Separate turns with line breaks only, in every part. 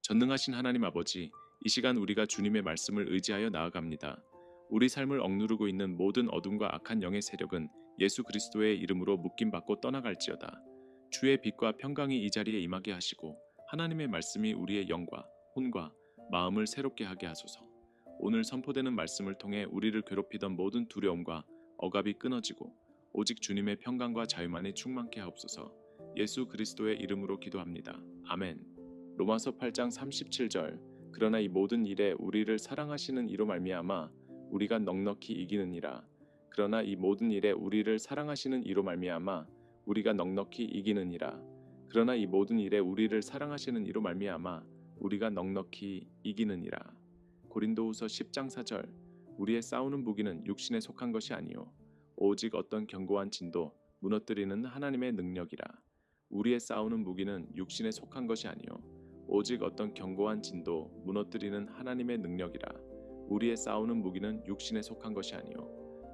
전능하신 하나님 아버지, 이 시간 우리가 주님의 말씀을 의지하여 나아갑니다. 우리 삶을 억누르고 있는 모든 어둠과 악한 영의 세력은 예수 그리스도의 이름으로 묶임받고 떠나갈지어다. 주의 빛과 평강이 이 자리에 임하게 하시고 하나님의 말씀이 우리의 영과 혼과 마음을 새롭게 하게 하소서. 오늘 선포되는 말씀을 통해 우리를 괴롭히던 모든 두려움과 억압이 끊어지고 오직 주님의 평강과 자유만이 충만케 하옵소서. 예수 그리스도의 이름으로 기도합니다. 아멘. 로마서 8장 37절. 그러나 이 모든 일에 우리를 사랑하시는 이로 말미암아 우리가 넉넉히 이기느니라. 그러나 이 모든 일에 우리를 사랑하시는 이로 말미암아 우리가 넉넉히 이기느니라. 그러나 이 모든 일에 우리를 사랑하시는 이로 말미암아 우리가 넉넉히 이기느니라. 고린도후서 10장 4절. 우리의 싸우는 무기는 육신에 속한 것이 아니요 오직 어떤 견고한 진도 무너뜨리는 하나님의 능력이라. 우리의 싸우는 무기는 육신에 속한 것이 아니요 오직 어떤 견고한 진도 무너뜨리는 하나님의 능력이라. 우리의 싸우는 무기는 육신에 속한 것이 아니요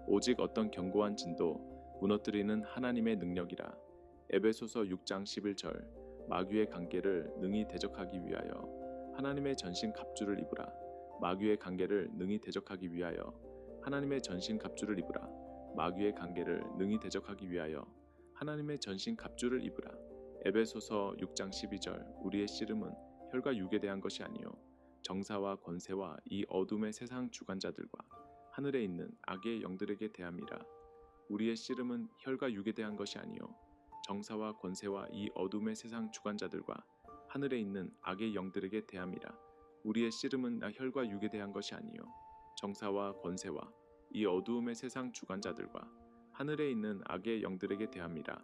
오직 어떤 견고한 진도 무너뜨리는 하나님의 능력이라. 에베소서 6장 11절. 마귀의 관계를 능히 대적하기 위하여 하나님의 전신 갑주를 입으라. 마귀의 관계를 능히 대적하기 위하여 하나님의 전신 갑주를 입으라. 마귀의 관계를 능히 대적하기 위하여 하나님의 전신 갑주를 입으라. 에베소서 6장 12절. 우리의 씨름은 혈과 육에 대한 것이 아니요 정사와 권세와 이 어둠의 세상 주관자들과 하늘에 있는 악의 영들에게 대함이라. 우리의 씨름은 혈과 육에 대한 것이 아니요 정사와 권세와 이 어둠의 세상 주관자들과 하늘에 있는 악의 영들에게 대함이라. 우리의 씨름은 혈과 육에 대한 것이 아니요 정사와 권세와 이 어두움의 세상 주관자들과 하늘에 있는 악의 영들에게 대함이라.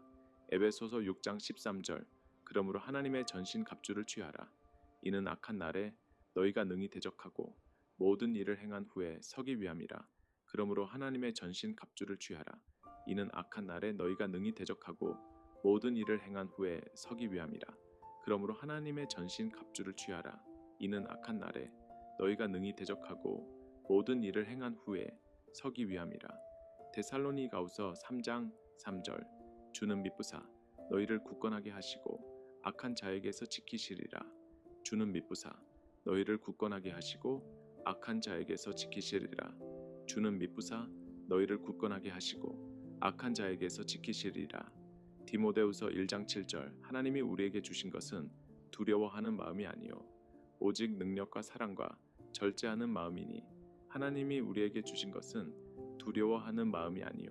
에베소서 6장 13절. 그러므로 하나님의 전신 갑주를 취하라. 이는 악한 날에 너희가 능히 대적하고 모든 일을 행한 후에 서기 위함이라. 그러므로 하나님의 전신 갑주를 취하라. 이는 악한 날에 너희가 능히 대적하고 모든 일을 행한 후에 서기 위함이라. 그러므로 하나님의 전신 갑주를 취하라. 이는 악한 날에 너희가 능히 대적하고 모든 일을 행한 후에 서기 위함이라. 데살로니가후서 3장 3절. 주는 미쁘사 너희를 굳건하게 하시고 악한 자에게서 지키시리라. 주는 미쁘사 너희를 굳건하게 하시고 악한 자에게서 지키시리라. 주는 미쁘사 너희를 굳건하게 하시고 악한 자에게서 지키시리라. 디모데후서 1장 7절. 하나님이 우리에게 주신 것은 두려워하는 마음이 아니요 오직 능력과 사랑과 절제하는 마음이니. 하나님이 우리에게 주신 것은 두려워하는 마음이 아니요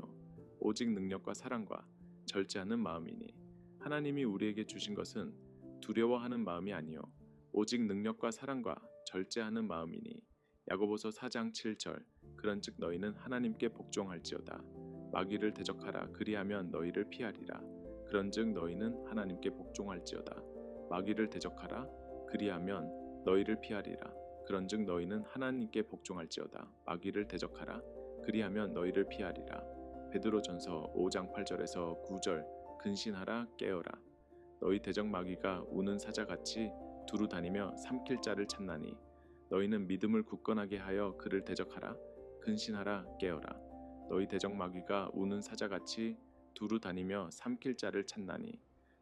오직 능력과 사랑과 절제하는 마음이니. 하나님이 우리에게 주신 것은 두려워하는 마음이 아니요 오직 능력과 사랑과 절제하는 마음이니. 야고보서 4장 7절. 그런즉 너희는 하나님께 복종할지어다. 마귀를 대적하라. 그리하면 너희를 피하리라. 그런즉 너희는 하나님께 복종할지어다. 마귀를 대적하라. 그리하면 너희를 피하리라. 그런즉 너희는 하나님께 복종할지어다. 마귀를 대적하라. 그리하면 너희를 피하리라. 베드로전서 5장 8절에서 9절. 근신하라 깨어라. 너희 대적 마귀가 우는 사자같이 두루 다니며 삼킬 자를 찾나니 너희는 믿음을 굳건하게 하여 그를 대적하라. 근신하라 깨어라. 너희 대적 마귀가 우는 사자같이 두루 다니며 삼킬 자를 찾나니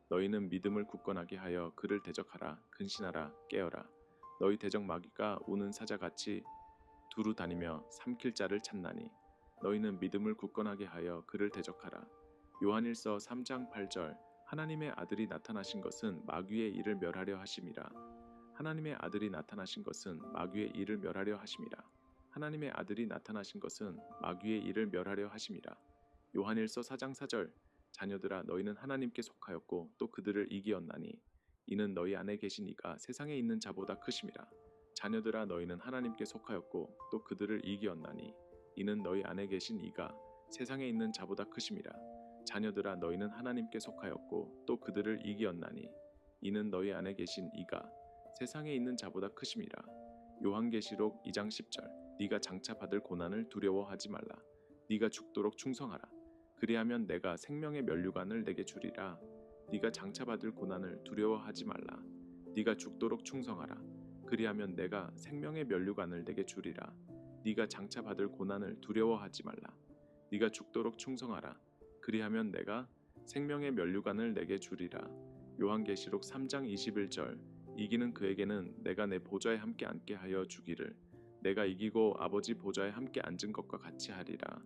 너희는 믿음을 굳건하게 하여 그를 대적하라. 근신하라 깨어라. 너희 대적 마귀가 우는 사자같이 두루 다니며 삼킬 자를 찾나니 너희는 믿음을 굳건하게 하여 그를 대적하라. 요한일서 3장 8절. 하나님의 아들이 나타나신 것은 마귀의 일을 멸하려 하심이라. 하나님의 아들이 나타나신 것은 마귀의 일을 멸하려 하심이라. 하나님의 아들이 나타나신 것은 마귀의 일을 멸하려 하심이라. 요한일서 4장 4절. 자녀들아 너희는 하나님께 속하였고 또 그들을 이기었나니 이는 너희 안에 계신 이가 세상에 있는 자보다 크심이라. 자녀들아 너희는 하나님께 속하였고 또 그들을 이기었나니 이는 너희 안에 계신 이가 세상에 있는 자보다 크심이라. 자녀들아 너희는 하나님께 속하였고 또 그들을 이기었나니 이는 너희 안에 계신 이가 세상에 있는 자보다 크심이라. 요한계시록 2장 10절. 네가 장차 받을 고난을 두려워하지 말라. 네가 죽도록 충성하라. 그리하면 내가 생명의 면류관을 내게 주리라. 네가 장차 받을 고난을 두려워하지 말라. 네가 죽도록 충성하라. 그리하면 내가 생명의 면류관을 내게 주리라. 네가 장차 받을 고난을 두려워하지 말라. 네가 죽도록 충성하라. 그리하면 내가 생명의 면류관을 내게 주리라. 요한계시록 3장 21절. 이기는 그에게는 내가 내 보좌에 함께 앉게 하여 주기를. 내가 이기고 아버지 보좌에 함께 앉은 것과 같이 하리라.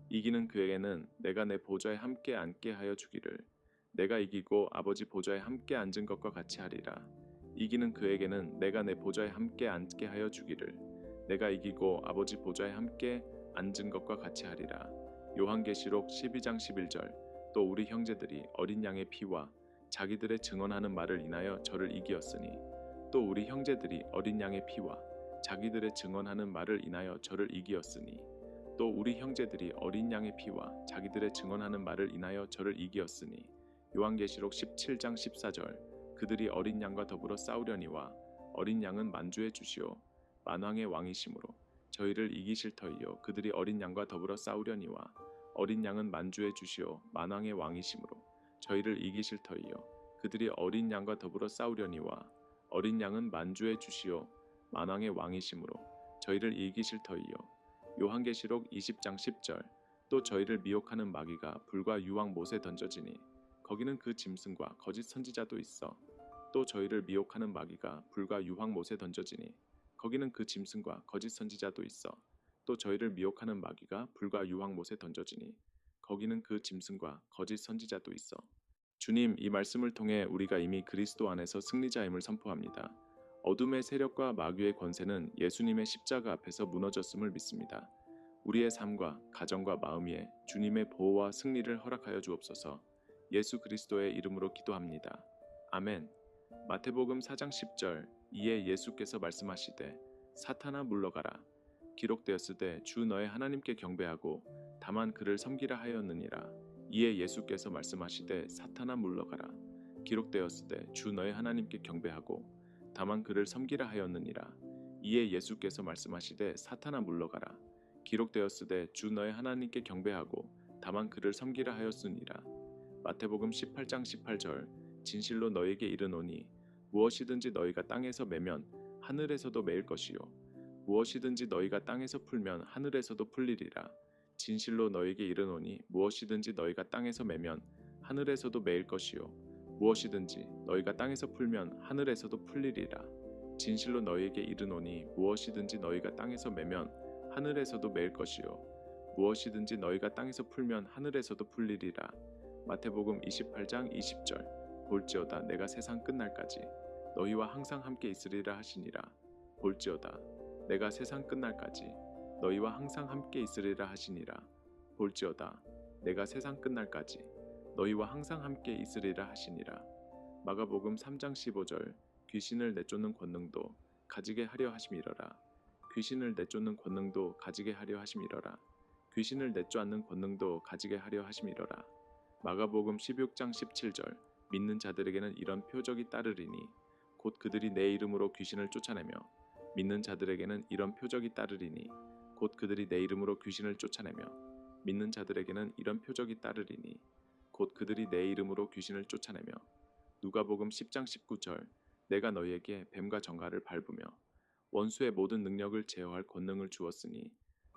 이기는 그에게는 내가 내 보좌에 함께 앉게 하여 주기를. 내가 이기고 아버지 보좌에 함께 앉은 것과 같이 하리라. 이기는 그에게는 내가 내 보좌에 함께 앉게 하여 주기를. 내가 이기고 아버지 보좌에 함께 앉은 것과 같이 하리라. 요한계시록 12장 11절. 또 우리 형제들이 어린 양의 피와 자기들의 증언하는 말을 인하여 저를 이기었으니. 또 우리 형제들이 어린 양의 피와 자기들의 증언하는 말을 인하여 저를 이기었으니. 또 우리 형제들이 어린 양의 피와 자기들의 증언하는 말을 인하여 저를 이기었으니. 요한계시록 17장 14절. 그들이 어린 양과 더불어 싸우려니와 어린 양은 만주의 주시오 만왕의 왕이시므로 저희를 이기실 터이요. 그들이 어린 양과 더불어 싸우려니와 어린 양은 만주의 주시오 만왕의 왕이시므로 저희를 이기실 터이요. 그들이 어린 양과 더불어 싸우려니와 어린 양은 만주의 주시오 만왕의 왕이시므로 저희를 이기실 터이요. 요한계시록 20장 10절. 또 저희를 미혹하는 마귀가 불과 유황 못에 던져지니 거기는 그 짐승과 거짓 선지자도 있어. 또 저희를 미혹하는 마귀가 불과 유황 못에 던져지니 거기는 그 짐승과 거짓 선지자도 있어. 또 저희를 미혹하는 마귀가 불과 유황 못에 던져지니 거기는 그 짐승과 거짓 선지자도 있어. 주님, 이 말씀을 통해 우리가 이미 그리스도 안에서 승리자임을 선포합니다. 어둠의 세력과 마귀의 권세는 예수님의 십자가 앞에서 무너졌음을 믿습니다. 우리의 삶과 가정과 마음 위에 주님의 보호와 승리를 허락하여 주옵소서. 예수 그리스도의 이름으로 기도합니다. 아멘. 마태복음 4장 10절. 이에 예수께서 말씀하시되 사탄아 물러가라. 기록되었으되 주 너의 하나님께 경배하고 다만 그를 섬기라 하였느니라. 이에 예수께서 말씀하시되 사탄아 물러가라. 기록되었으되 주 너의 하나님께 경배하고 다만 그를 섬기라 하였느니라. 이에 예수께서 말씀하시되 사탄아 물러가라. 기록되었으되 주 너의 하나님께 경배하고 다만 그를 섬기라 하였으니라. 마태복음 18장 18절. 진실로 너에게 이르노니 무엇이든지 너희가 땅에서 매면 하늘에서도 매일 것이요 무엇이든지 너희가 땅에서 풀면 하늘에서도 풀리리라. 진실로 너에게 이르노니 무엇이든지 너희가 땅에서 매면 하늘에서도 매일 것이요 무엇이든지 너희가 땅에서 풀면 하늘에서도 풀리리라. 진실로 너희에게 이르노니 무엇이든지 너희가 땅에서 매면 하늘에서도 매일 것이요 무엇이든지 너희가 땅에서 풀면 하늘에서도 풀리리라. 마태복음 28장 20절. 볼지어다 내가 세상 끝날까지 너희와 항상 함께 있으리라 하시니라. 볼지어다 내가 세상 끝날까지 너희와 항상 함께 있으리라 하시니라. 볼지어다 내가 세상 끝날까지 너희와 항상 함께 있으리라 하시니라. 마가복음 3장 15절. 귀신을 내쫓는 권능도 가지게 하려 하심이러라. 귀신을 내쫓는 권능도 가지게 하려 하심이러라. 귀신을 내쫓는 권능도 가지게 하려 하심이러라. 마가복음 16장 17절. 믿는 자들에게는 이런 표적이 따르리니 곧 그들이 내 이름으로 귀신을 쫓아내며 믿는 자들에게는 이런 표적이 따르리니 곧 그들이 내 이름으로 귀신을 쫓아내며 믿는 자들에게는 이런 표적이 따르리니 곧 그들이 내 이름으로 귀신을 쫓아내며. 누가복음 10장 19절. 내가 너희에게 뱀과 정갈을 밟으며 원수의 모든 능력을 제어할 권능을 주었으니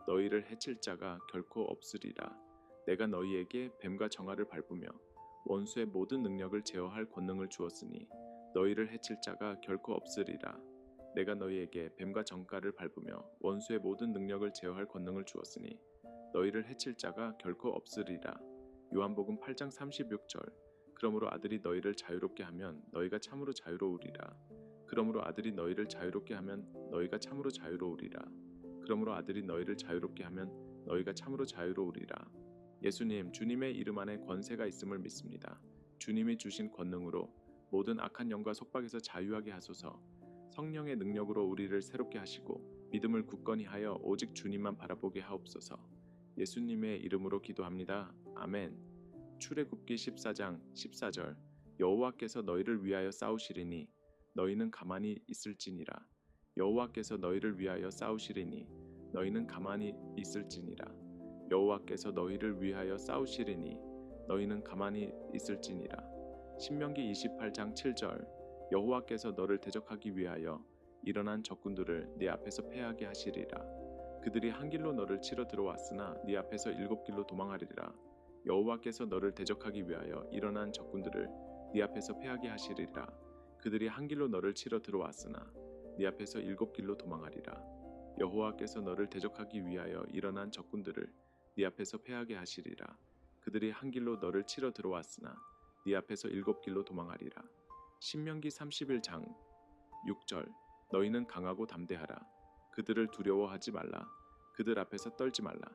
너희를 해칠 자가 결코 없으리라. 내가 너희에게 뱀과 정갈을 밟으며 원수의 모든 능력을 제어할 권능을 주었으니 너희를 해칠 자가 결코 없으리라. 내가 너희에게 뱀과 정갈을 밟으며 원수의 모든 능력을 제어할 권능을 주었으니 너희를 해칠 자가 결코 없으리라. 요한복음 8장 36절. 그러므로 아들이 너희를 자유롭게 하면 너희가 참으로 자유로우리라. 그러므로 아들이 너희를 자유롭게 하면 너희가 참으로 자유로우리라. 그러므로 아들이 너희를 자유롭게 하면 너희가 참으로 자유로우리라. 예수님, 주님의 이름 안에 권세가 있음을 믿습니다. 주님이 주신 권능으로 모든 악한 영과 속박에서 자유하게 하소서. 성령의 능력으로 우리를 새롭게 하시고 믿음을 굳건히 하여 오직 주님만 바라보게 하옵소서. 예수님의 이름으로 기도합니다. 아멘. 출애굽기 14장 14절. 여호와께서 너희를 위하여 싸우시리니 너희는 가만히 있을지니라. 여호와께서 너희를 위하여 싸우시리니 너희는 가만히 있을지니라. 여호와께서 너희를 위하여 싸우시리니 너희는 가만히 있을지니라. 신명기 28장 7절. 여호와께서 너를 대적하기 위하여 일어난 적군들을 네 앞에서 패하게 하시리라. 그들이 한 길로 너를 치러 들어왔으나 네 앞에서 7길로 도망하리라. 여호와께서 너를 대적하기 위하여 일어난 적군들을 네 앞에서 패하게 하시리라. 그들이 한 길로 너를 치러 들어왔으나 네 앞에서 일곱 길로 도망하리라. 여호와께서 너를 대적하기 위하여 일어난 적군들을 네 앞에서 패하게 하시리라. 그들이 한 길로 너를 치러 들어왔으나 네 앞에서 일곱 길로 도망하리라. 신명기 31장 6절. 너희는 강하고 담대하라. 그들을 두려워하지 말라. 그들 앞에서 떨지 말라.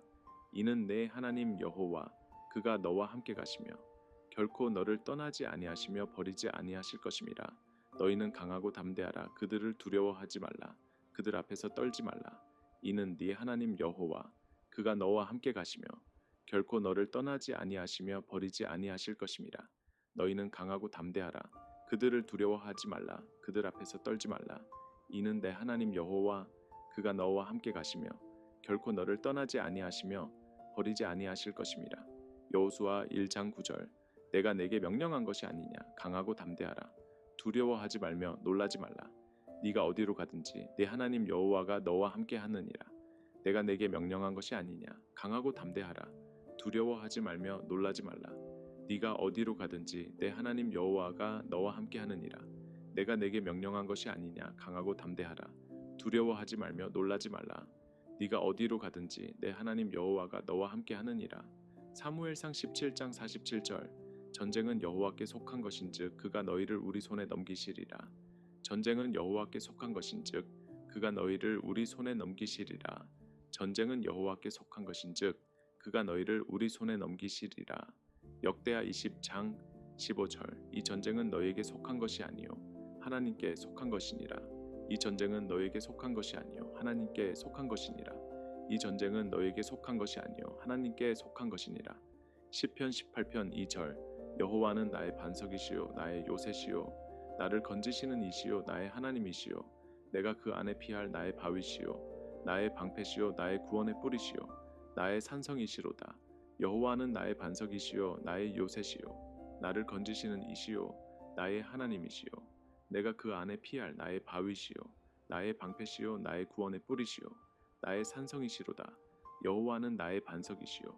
이는 내 하나님 여호와 그가 너와 함께 가시며 결코 너를 떠나지 아니하시며 버리지 아니하실 것임이라. 너희는 강하고 담대하라. 그들을 두려워하지 말라. 그들 앞에서 떨지 말라. 이는 네 하나님 여호와 그가 너와 함께 가시며 결코 너를 떠나지 아니하시며 버리지 아니하실 것임이라. 너희는 강하고 담대하라. 그들을 두려워하지 말라. 그들 앞에서 떨지 말라. 이는 내 하나님 여호와 그가 너와 함께 가시며 결코 너를 떠나지 아니하시며 버리지 아니하실 것임이라. 여호수아 1장 9절. 내가 내게 명령한 것이 아니냐. 강하고 담대하라. 두려워하지 말며 놀라지 말라. 네가 어디로 가든지 내 하나님 여호와가 너와 함께 하느니라. 내가 내게 명령한 것이 아니냐. 강하고 담대하라. 두려워하지 말며 놀라지 말라. 네가 어디로 가든지 내 하나님 여호와가 너와 함께 하느니라. 내가 내게 명령한 것이 아니냐. 강하고 담대하라. 두려워하지 말며 놀라지 말라. 네가 어디로 가든지 내 하나님 여호와가 너와 함께 하느니라. 사무엘상 17장 47절. 전쟁은 여호와께 속한 것인즉 그가 너희를 우리 손에 넘기시리라. 전쟁은 여호와께 속한 것인즉 그가 너희를 우리 손에 넘기시리라. 전쟁은 여호와께 속한 것인즉 그가 너희를 우리 손에 넘기시리라. 역대하 20장 15절. 이 전쟁은 너희에게 속한 것이 아니요 하나님께 속한 것이니라. 이 전쟁은 너희에게 속한 것이 아니요 하나님께 속한 것이니라. 이 전쟁은 너희에게 속한 것이 아니요 하나님께 속한 것이니라. 시편 18편 2절. 여호와는 나의 반석이시요 나의 요새시요 나를 건지시는 이시요 나의 하나님이시요 내가 그 안에 피할 나의 바위시요 나의 방패시요 나의 구원의 뿌리시요 나의 산성이시로다. 여호와는 나의 반석이시요 나의 요새시요 나를 건지시는 이시요 나의 하나님이시요 내가 그 안에 피할 나의 바위시요 나의 방패시요 나의 구원의 뿌리시요 나의 산성이시로다. 여호와는 나의 반석이시요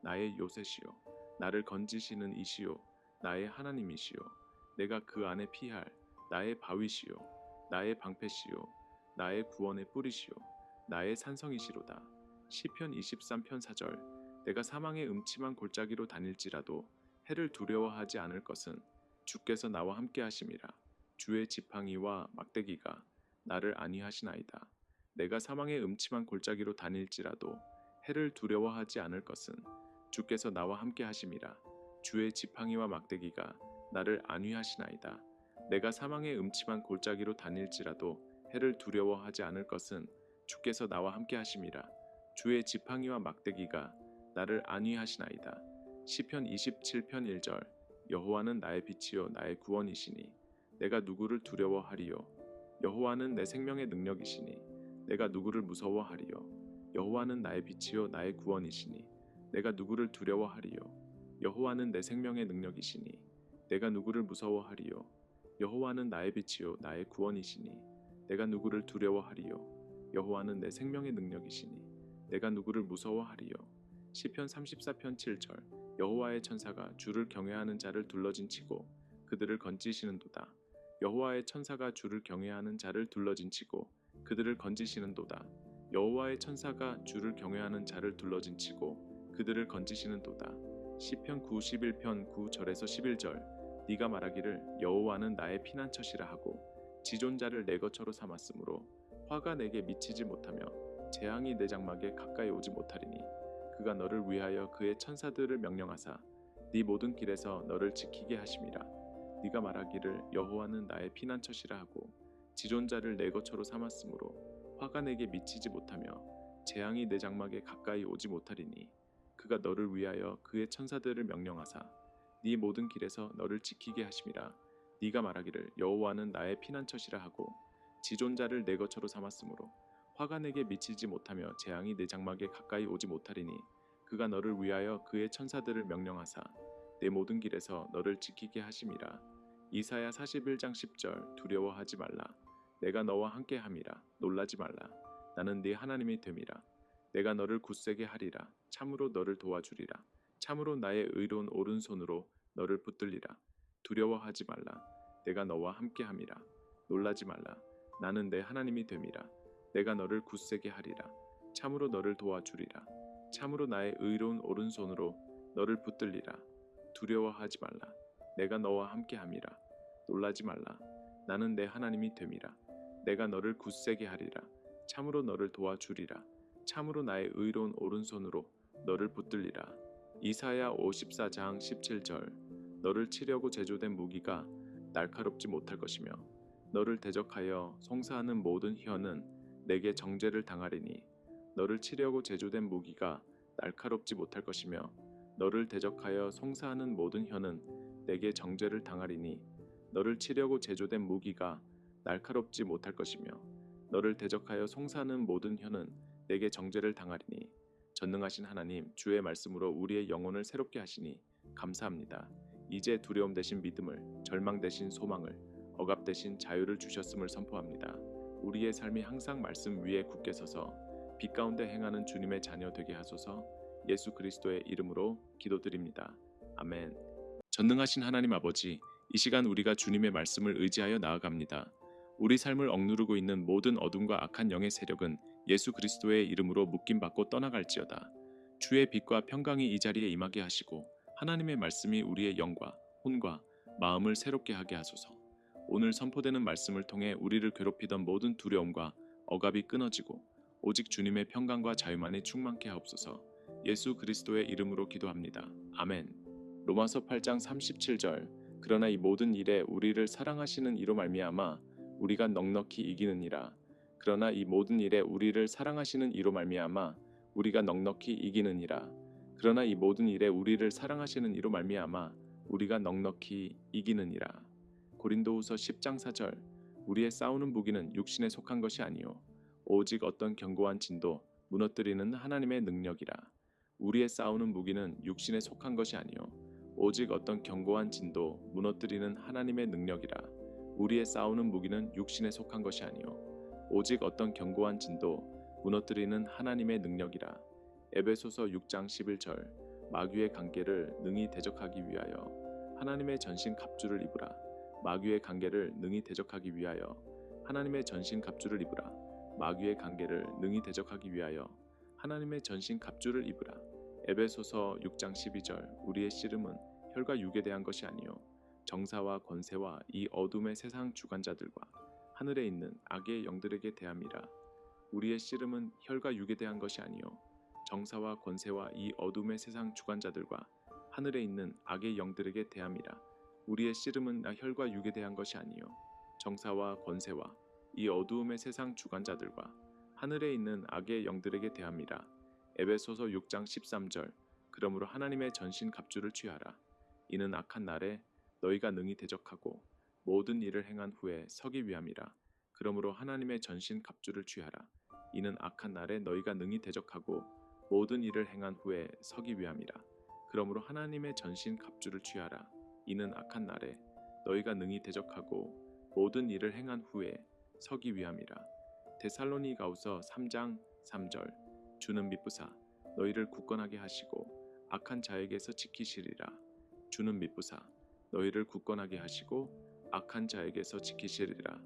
나의 요새시요 나를 건지시는 이시요 나의 하나님이시요 내가 그 안에 피할 나의 바위시요 나의 방패시요 나의 구원의 뿌리시요 나의 산성이시로다. 시편 23편 4절. 내가 사망의 음침한 골짜기로 다닐지라도 해를 두려워하지 않을 것은 주께서 나와 함께 하심이라. 주의 지팡이와 막대기가 나를 안위하시나이다. 내가 사망의 음침한 골짜기로 다닐지라도 해를 두려워하지 않을 것은 주께서 나와 함께 하심이라. 주의 지팡이와 막대기가 나를 안위하시나이다. 내가 사망의 음침한 골짜기로 다닐지라도 해를 두려워하지 않을 것은 주께서 나와 함께 하심이라. 주의 지팡이와 막대기가 나를 안위하시나이다. 시편 27편 1절. 여호와는 나의 빛이요 나의 구원이시니 내가 누구를 두려워하리요. 여호와는 내 생명의 능력이시니 내가 누구를 무서워하리요. 여호와는 나의 빛이요 나의 구원이시니 내가 누구를 두려워하리요. 여호와는 내 생명의 능력이시니 내가 누구를 무서워하리요. 여호와는 나의 빛이요 나의 구원이시니 내가 누구를 두려워하리요. 여호와는 내 생명의 능력이시니 내가 누구를 무서워하리요. 시편 34편 7절. 여호와의 천사가 주를 경외하는 자를 둘러진치고 그들을 건지시는도다. 여호와의 천사가 주를 경외하는 자를 둘러진치고 그들을 건지시는도다. 여호와의 천사가 주를 경외하는 자를 둘러진치고 그들을 건지시는도다. 시편 91편 9절에서 11절. 네가 말하기를 여호와는 나의 피난처시라 하고 지존자를 내 거처로 삼았으므로 화가 내게 미치지 못하며 재앙이 내 장막에 가까이 오지 못하리니 그가 너를 위하여 그의 천사들을 명령하사 네 모든 길에서 너를 지키게 하심이라. 네가 말하기를 여호와는 나의 피난처시라 하고 지존자를 내 거처로 삼았으므로 화가 내게 미치지 못하며 재앙이 내 장막에 가까이 오지 못하리니 그가 너를 위하여 그의 천사들을 명령하사 네 모든 길에서 너를 지키게 하심이라. 네가 말하기를 여호와는 나의 피난처시라 하고 지존자를 내 거처로 삼았으므로 화가 내게 미치지 못하며 재앙이 내 장막에 가까이 오지 못하리니 그가 너를 위하여 그의 천사들을 명령하사 내 모든 길에서 너를 지키게 하심이라. 이사야 41장 10절. 두려워하지 말라. 내가 너와 함께함이라. 놀라지 말라. 나는 네 하나님이 됨이라. 내가 너를 굳세게 하리라. 참으로 너를 도와주리라. 참으로 나의 의로운 오른손으로 너를 붙들리라. 두려워하지 말라. 내가 너와 함께함이라. 놀라지 말라. 나는 내 하나님이 됨이라. 내가 너를 굳세게 하리라. 참으로 너를 도와주리라. 참으로 나의 의로운 오른손으로 너를 붙들리라. 두려워하지 말라. 내가 너와 함께함이라. 놀라지 말라. 나는 내 하나님이 됨이라. 내가 너를 굳세게 하리라. 참으로 너를 도와주리라. 참으로 나의 의로운 오른손으로 너를 붙들리라. 이사야 54장 17절. 너를 치려고 제조된 무기가 날카롭지 못할 것이며 너를 대적하여 송사하는 모든 혀는 내게 정죄를 당하리니. 너를 치려고 제조된 무기가 날카롭지 못할 것이며 너를 대적하여 송사하는 모든 혀는 내게 정죄를 당하리니. 너를 치려고 제조된 무기가 날카롭지 못할 것이며 너를 대적하여 송사하는 모든 혀는 내게 정죄를 당하리니. 전능하신 하나님, 주의 말씀으로 우리의 영혼을 새롭게 하시니 감사합니다. 이제 두려움 대신 믿음을, 절망 대신 소망을, 억압 대신 자유를 주셨음을 선포합니다. 우리의 삶이 항상 말씀 위에 굳게 서서 빛 가운데 행하는 주님의 자녀 되게 하소서. 예수 그리스도의 이름으로 기도드립니다. 아멘. 전능하신 하나님 아버지, 이 시간 우리가 주님의 말씀을 의지하여 나아갑니다. 우리 삶을 억누르고 있는 모든 어둠과 악한 영의 세력은 예수 그리스도의 이름으로 묶임받고 떠나갈지어다. 주의 빛과 평강이 이 자리에 임하게 하시고 하나님의 말씀이 우리의 영과 혼과 마음을 새롭게 하게 하소서. 오늘 선포되는 말씀을 통해 우리를 괴롭히던 모든 두려움과 억압이 끊어지고 오직 주님의 평강과 자유만이 충만케 하옵소서. 예수 그리스도의 이름으로 기도합니다. 아멘. 로마서 8장 37절. 그러나 이 모든 일에 우리를 사랑하시는 이로 말미암아 우리가 넉넉히 이기느니라. 그러나 이 모든 일에 우리를 사랑하시는 이로 말미암아 우리가 넉넉히 이기느니라. 그러나 이 모든 일에 우리를 사랑하시는 이로 말미암아 우리가 넉넉히 이기느니라. 고린도후서 10장 4절. 우리의 싸우는 무기는 육신에 속한 것이 아니요 오직 어떤 견고한 진도 무너뜨리는 하나님의 능력이라. 우리의 싸우는 무기는 육신에 속한 것이 아니요 오직 어떤 견고한 진도 무너뜨리는 하나님의 능력이라. 우리의 싸우는 무기는 육신에 속한 것이 아니요 오직 어떤 견고한 진도 무너뜨리는 하나님의 능력이라. 에베소서 6장 11절. 마귀의 관계를 능히 대적하기 위하여 하나님의 전신 갑주를 입으라. 마귀의 관계를 능히 대적하기 위하여 하나님의 전신 갑주를 입으라. 마귀의 관계를 능히 대적하기 위하여 하나님의 전신 갑주를 입으라. 에베소서 6장 12절. 우리의 씨름은 혈과 육에 대한 것이 아니요 정사와 권세와 이 어둠의 세상 주관자들과 하늘에 있는 악의 영들에게 대함이라. 우리의 씨름은 혈과 육에 대한 것이 아니요 정사와 권세와 이 어둠의 세상 주관자들과 하늘에 있는 악의 영들에게 대함이라. 우리의 씨름은 혈과 육에 대한 것이 아니요 정사와 권세와 이 어두움의 세상 주관자들과 하늘에 있는 악의 영들에게 대함이라. 에베소서 6장 13절. 그러므로 하나님의 전신 갑주를 취하라. 이는 악한 날에 너희가 능히 대적하고 모든 일을 행한 후에 서기 위함이라. 그러므로 하나님의 전신 갑주를 취하라. 이는 악한 날에 너희가 능히 대적하고 모든 일을 행한 후에 서기 위함이라. 그러므로 하나님의 전신 갑주를 취하라. 이는 악한 날에 너희가 능히 대적하고 모든 일을 행한 후에 서기 위함이라. 데살로니가후서 3장 3절. 주는 미쁘사 너희를 굳건하게 하시고 악한 자에게서 지키시리라. 주는 미쁘사 너희를 굳건하게 하시고 악한 자에게서 지키시리라.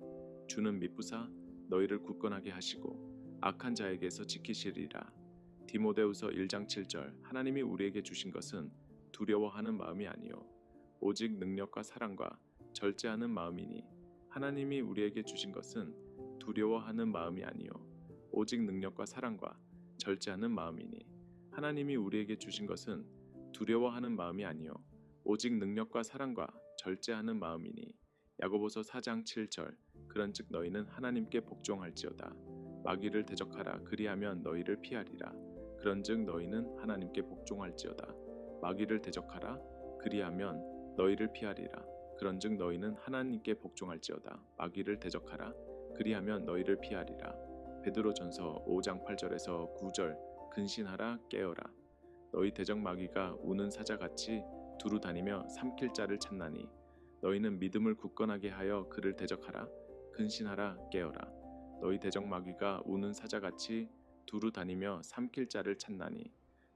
주는 미쁘사 너희를 굳건하게 하시고 악한 자에게서 지키시리라. 디모데후서 1장 7절. 하나님이 우리에게 주신 것은 두려워하는 마음이 아니요 오직 능력과 사랑과 절제하는 마음이니. 하나님이 우리에게 주신 것은 두려워하는 마음이 아니요 오직 능력과 사랑과 절제하는 마음이니. 하나님이 우리에게 주신 것은 두려워하는 마음이 아니요 오직 능력과 사랑과 절제하는 마음이니. 야고보서 4장 7절. 그런즉 너희는 하나님께 복종할지어다. 마귀를 대적하라. 그리하면 너희를 피하리라. 그런즉 너희는 하나님께 복종할지어다. 마귀를 대적하라. 그리하면 너희를 피하리라. 그런즉 너희는 하나님께 복종할지어다. 마귀를 대적하라. 그리하면 너희를 피하리라. 베드로전서 5장 8절에서 9절. 근신하라 깨어라. 너희 대적 마귀가 우는 사자같이 두루 다니며 삼킬 자를 찾나니. 너희는 믿음을 굳건하게 하여 그를 대적하라. 근신하라 깨어라. 너희 대적 마귀가 우는 사자같이 두루 다니며 삼킬 자를 찾나니.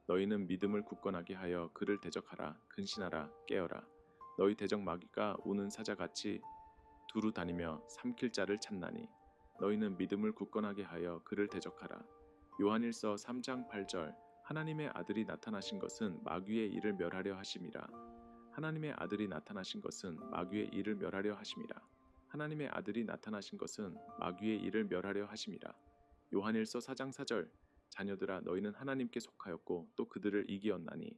너희는 믿음을 굳건하게 하여 그를 대적하라. 근신하라 깨어라. 너희 대적 마귀가 우는 사자같이 두루 다니며 삼킬 자를 찾나니 너희는 믿음을 굳건하게 하여 그를 대적하라. 요한일서 3장 8절. 하나님의 아들이 나타나신 것은 마귀의 일을 멸하려 하심이라. 하나님의 아들이 나타나신 것은 마귀의 일을 멸하려 하심이라. 하나님의 아들이 나타나신 것은 마귀의 일을 멸하려 하심이라. 요한일서 4장 4절. 자녀들아 너희는 하나님께 속하였고 또 그들을 이기었나니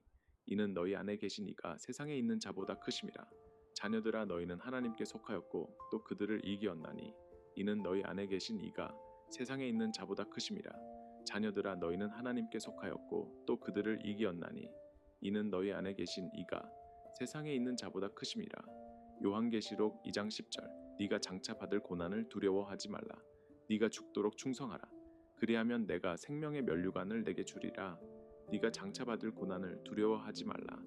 이는 너희 안에 계신 이가 세상에 있는 자보다 크심이라. 자녀들아 너희는 하나님께 속하였고 또 그들을 이기었나니 이는 너희 안에 계신 이가 세상에 있는 자보다 크심이라. 자녀들아 너희는 하나님께 속하였고 또 그들을 이기었나니 이는 너희 안에 계신 이가 세상에 있는 자보다 크심이라. 요한계시록 2장 10절. 네가 장차 받을 고난을 두려워하지 말라. 네가 죽도록 충성하라. 그리하면 내가 생명의 면류관을 내게 주리라. 네가 장차 받을 고난을 두려워하지 말라.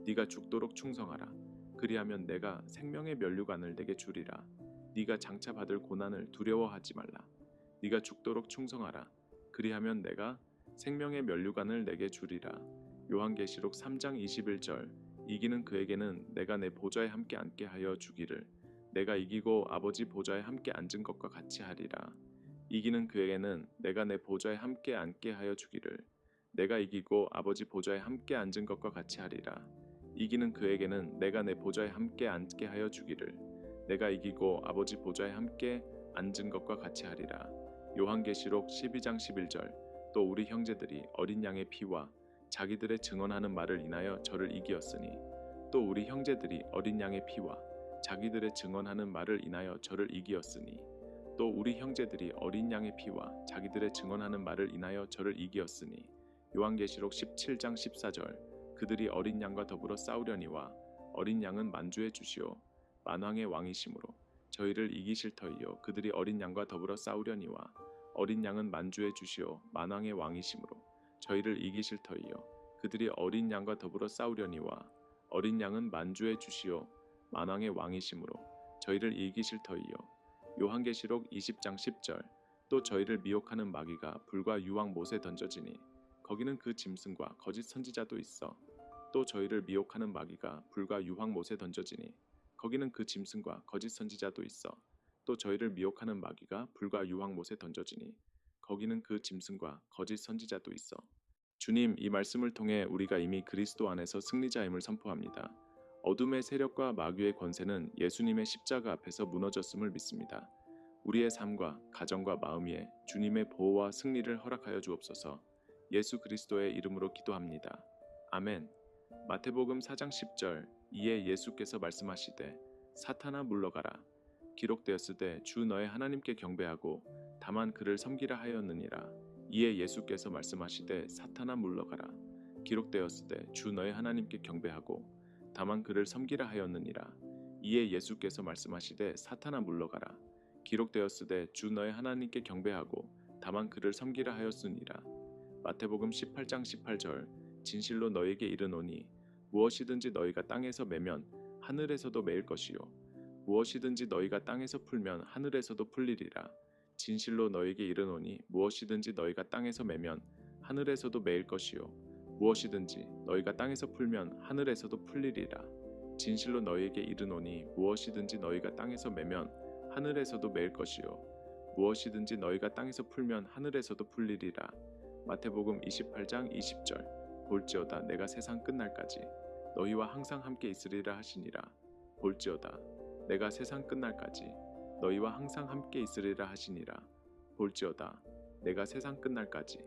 네가 죽도록 충성하라. 그리하면 내가 생명의 면류관을 내게 주리라. 네가 장차 받을 고난을 두려워하지 말라. 네가 죽도록 충성하라. 그리하면 내가 생명의 면류관을 내게 주리라. 요한계시록 3장 21절. 이기는 그에게는 내가 내 보좌에 함께 앉게 하여 주기를 내가 이기고 아버지 보좌에 함께 앉은 것과 같이 하리라. 이기는 그에게는 내가 내 보좌에 함께 앉게 하여 주기를 내가 이기고 아버지 보좌에 함께 앉은 것과 같이 하리라. 이기는 그에게는 내가 내 보좌에 함께 앉게 하여 주기를 내가 이기고 아버지 보좌에 함께 앉은 것과 같이 하리라. 요한계시록 12장 11절. 또 우리 형제들이 어린 양의 피와 자기들의 증언하는 말을 인하여 저를 이기었으니 또 우리 형제들이 어린 양의 피와 자기들의 증언하는 말을 인하여 저를 이기었으니 또 우리 형제들이 어린 양의 피와 자기들의 증언하는 말을 인하여 저를 이기었으니. 요한계시록 17장 14절. 그들이 어린 양과 더불어 싸우려니와 어린 양은 만주의 주시오 만왕의 왕이시므로 저희를 이기실 터이요. 그들이 어린 양과 더불어 싸우려니와 어린 양은 만주의 주시오 만왕의 왕이시므로 저희를 이기실 터이요. 그들이 어린 양과 더불어 싸우려니와 어린 양은 만주의 주시오 만왕의 왕이시므로 저희를 이기실 터이요. 요한계시록 20장 10절. 또 저희를 미혹하는 마귀가 불과 유황 못에 던져지니 거기는 그 짐승과 거짓 선지자도 있어. 또 저희를 미혹하는 마귀가 불과 유황 못에 던져지니 거기는 그 짐승과 거짓 선지자도 있어. 또 저희를 미혹하는 마귀가 불과 유황 못에 던져지니 거기는 그 짐승과 거짓 선지자도 있어. 주님, 이 말씀을 통해 우리가 이미 그리스도 안에서 승리자임을 선포합니다. 어둠의 세력과 마귀의 권세는 예수님의 십자가 앞에서 무너졌음을 믿습니다. 우리의 삶과 가정과 마음 위에 주님의 보호와 승리를 허락하여 주옵소서. 예수 그리스도의 이름으로 기도합니다. 아멘. 마태복음 4장 10절. 이에 예수께서 말씀하시되 사탄아 물러가라. 기록되었으되 주 너의 하나님께 경배하고 다만 그를 섬기라 하였느니라. 이에 예수께서 말씀하시되 사탄아 물러가라. 기록되었으되 주 너의 하나님께 경배하고 다만 그를 섬기라 하였느니라. 이에 예수께서 말씀하시되 사탄아 물러가라. 기록되었으되 주 너의 하나님께 경배하고 다만 그를 섬기라 하였으니라. 마태복음 18장 18절. 진실로 너에게 이르노니 무엇이든지 너희가 땅에서 매면 하늘에서도 매일 것이요 무엇이든지 너희가 땅에서 풀면 하늘에서도 풀리리라. 진실로 너에게 이르노니 무엇이든지 너희가 땅에서 매면 하늘에서도 매일 것이요 무엇이든지 너희가 땅에서 풀면 하늘에서도 풀리리라. 진실로 너희에게 이르노니 무엇이든지 너희가 땅에서 매면 하늘에서도 매일 것이요 무엇이든지 너희가 땅에서 풀면 하늘에서도 풀리리라. 마태복음 28장 20절. 볼지어다 내가 세상 끝날까지 너희와 항상 함께 있으리라 하시니라. 볼지어다 내가 세상 끝날까지 너희와 항상 함께 있으리라 하시니라. 볼지어다 내가 세상 끝날까지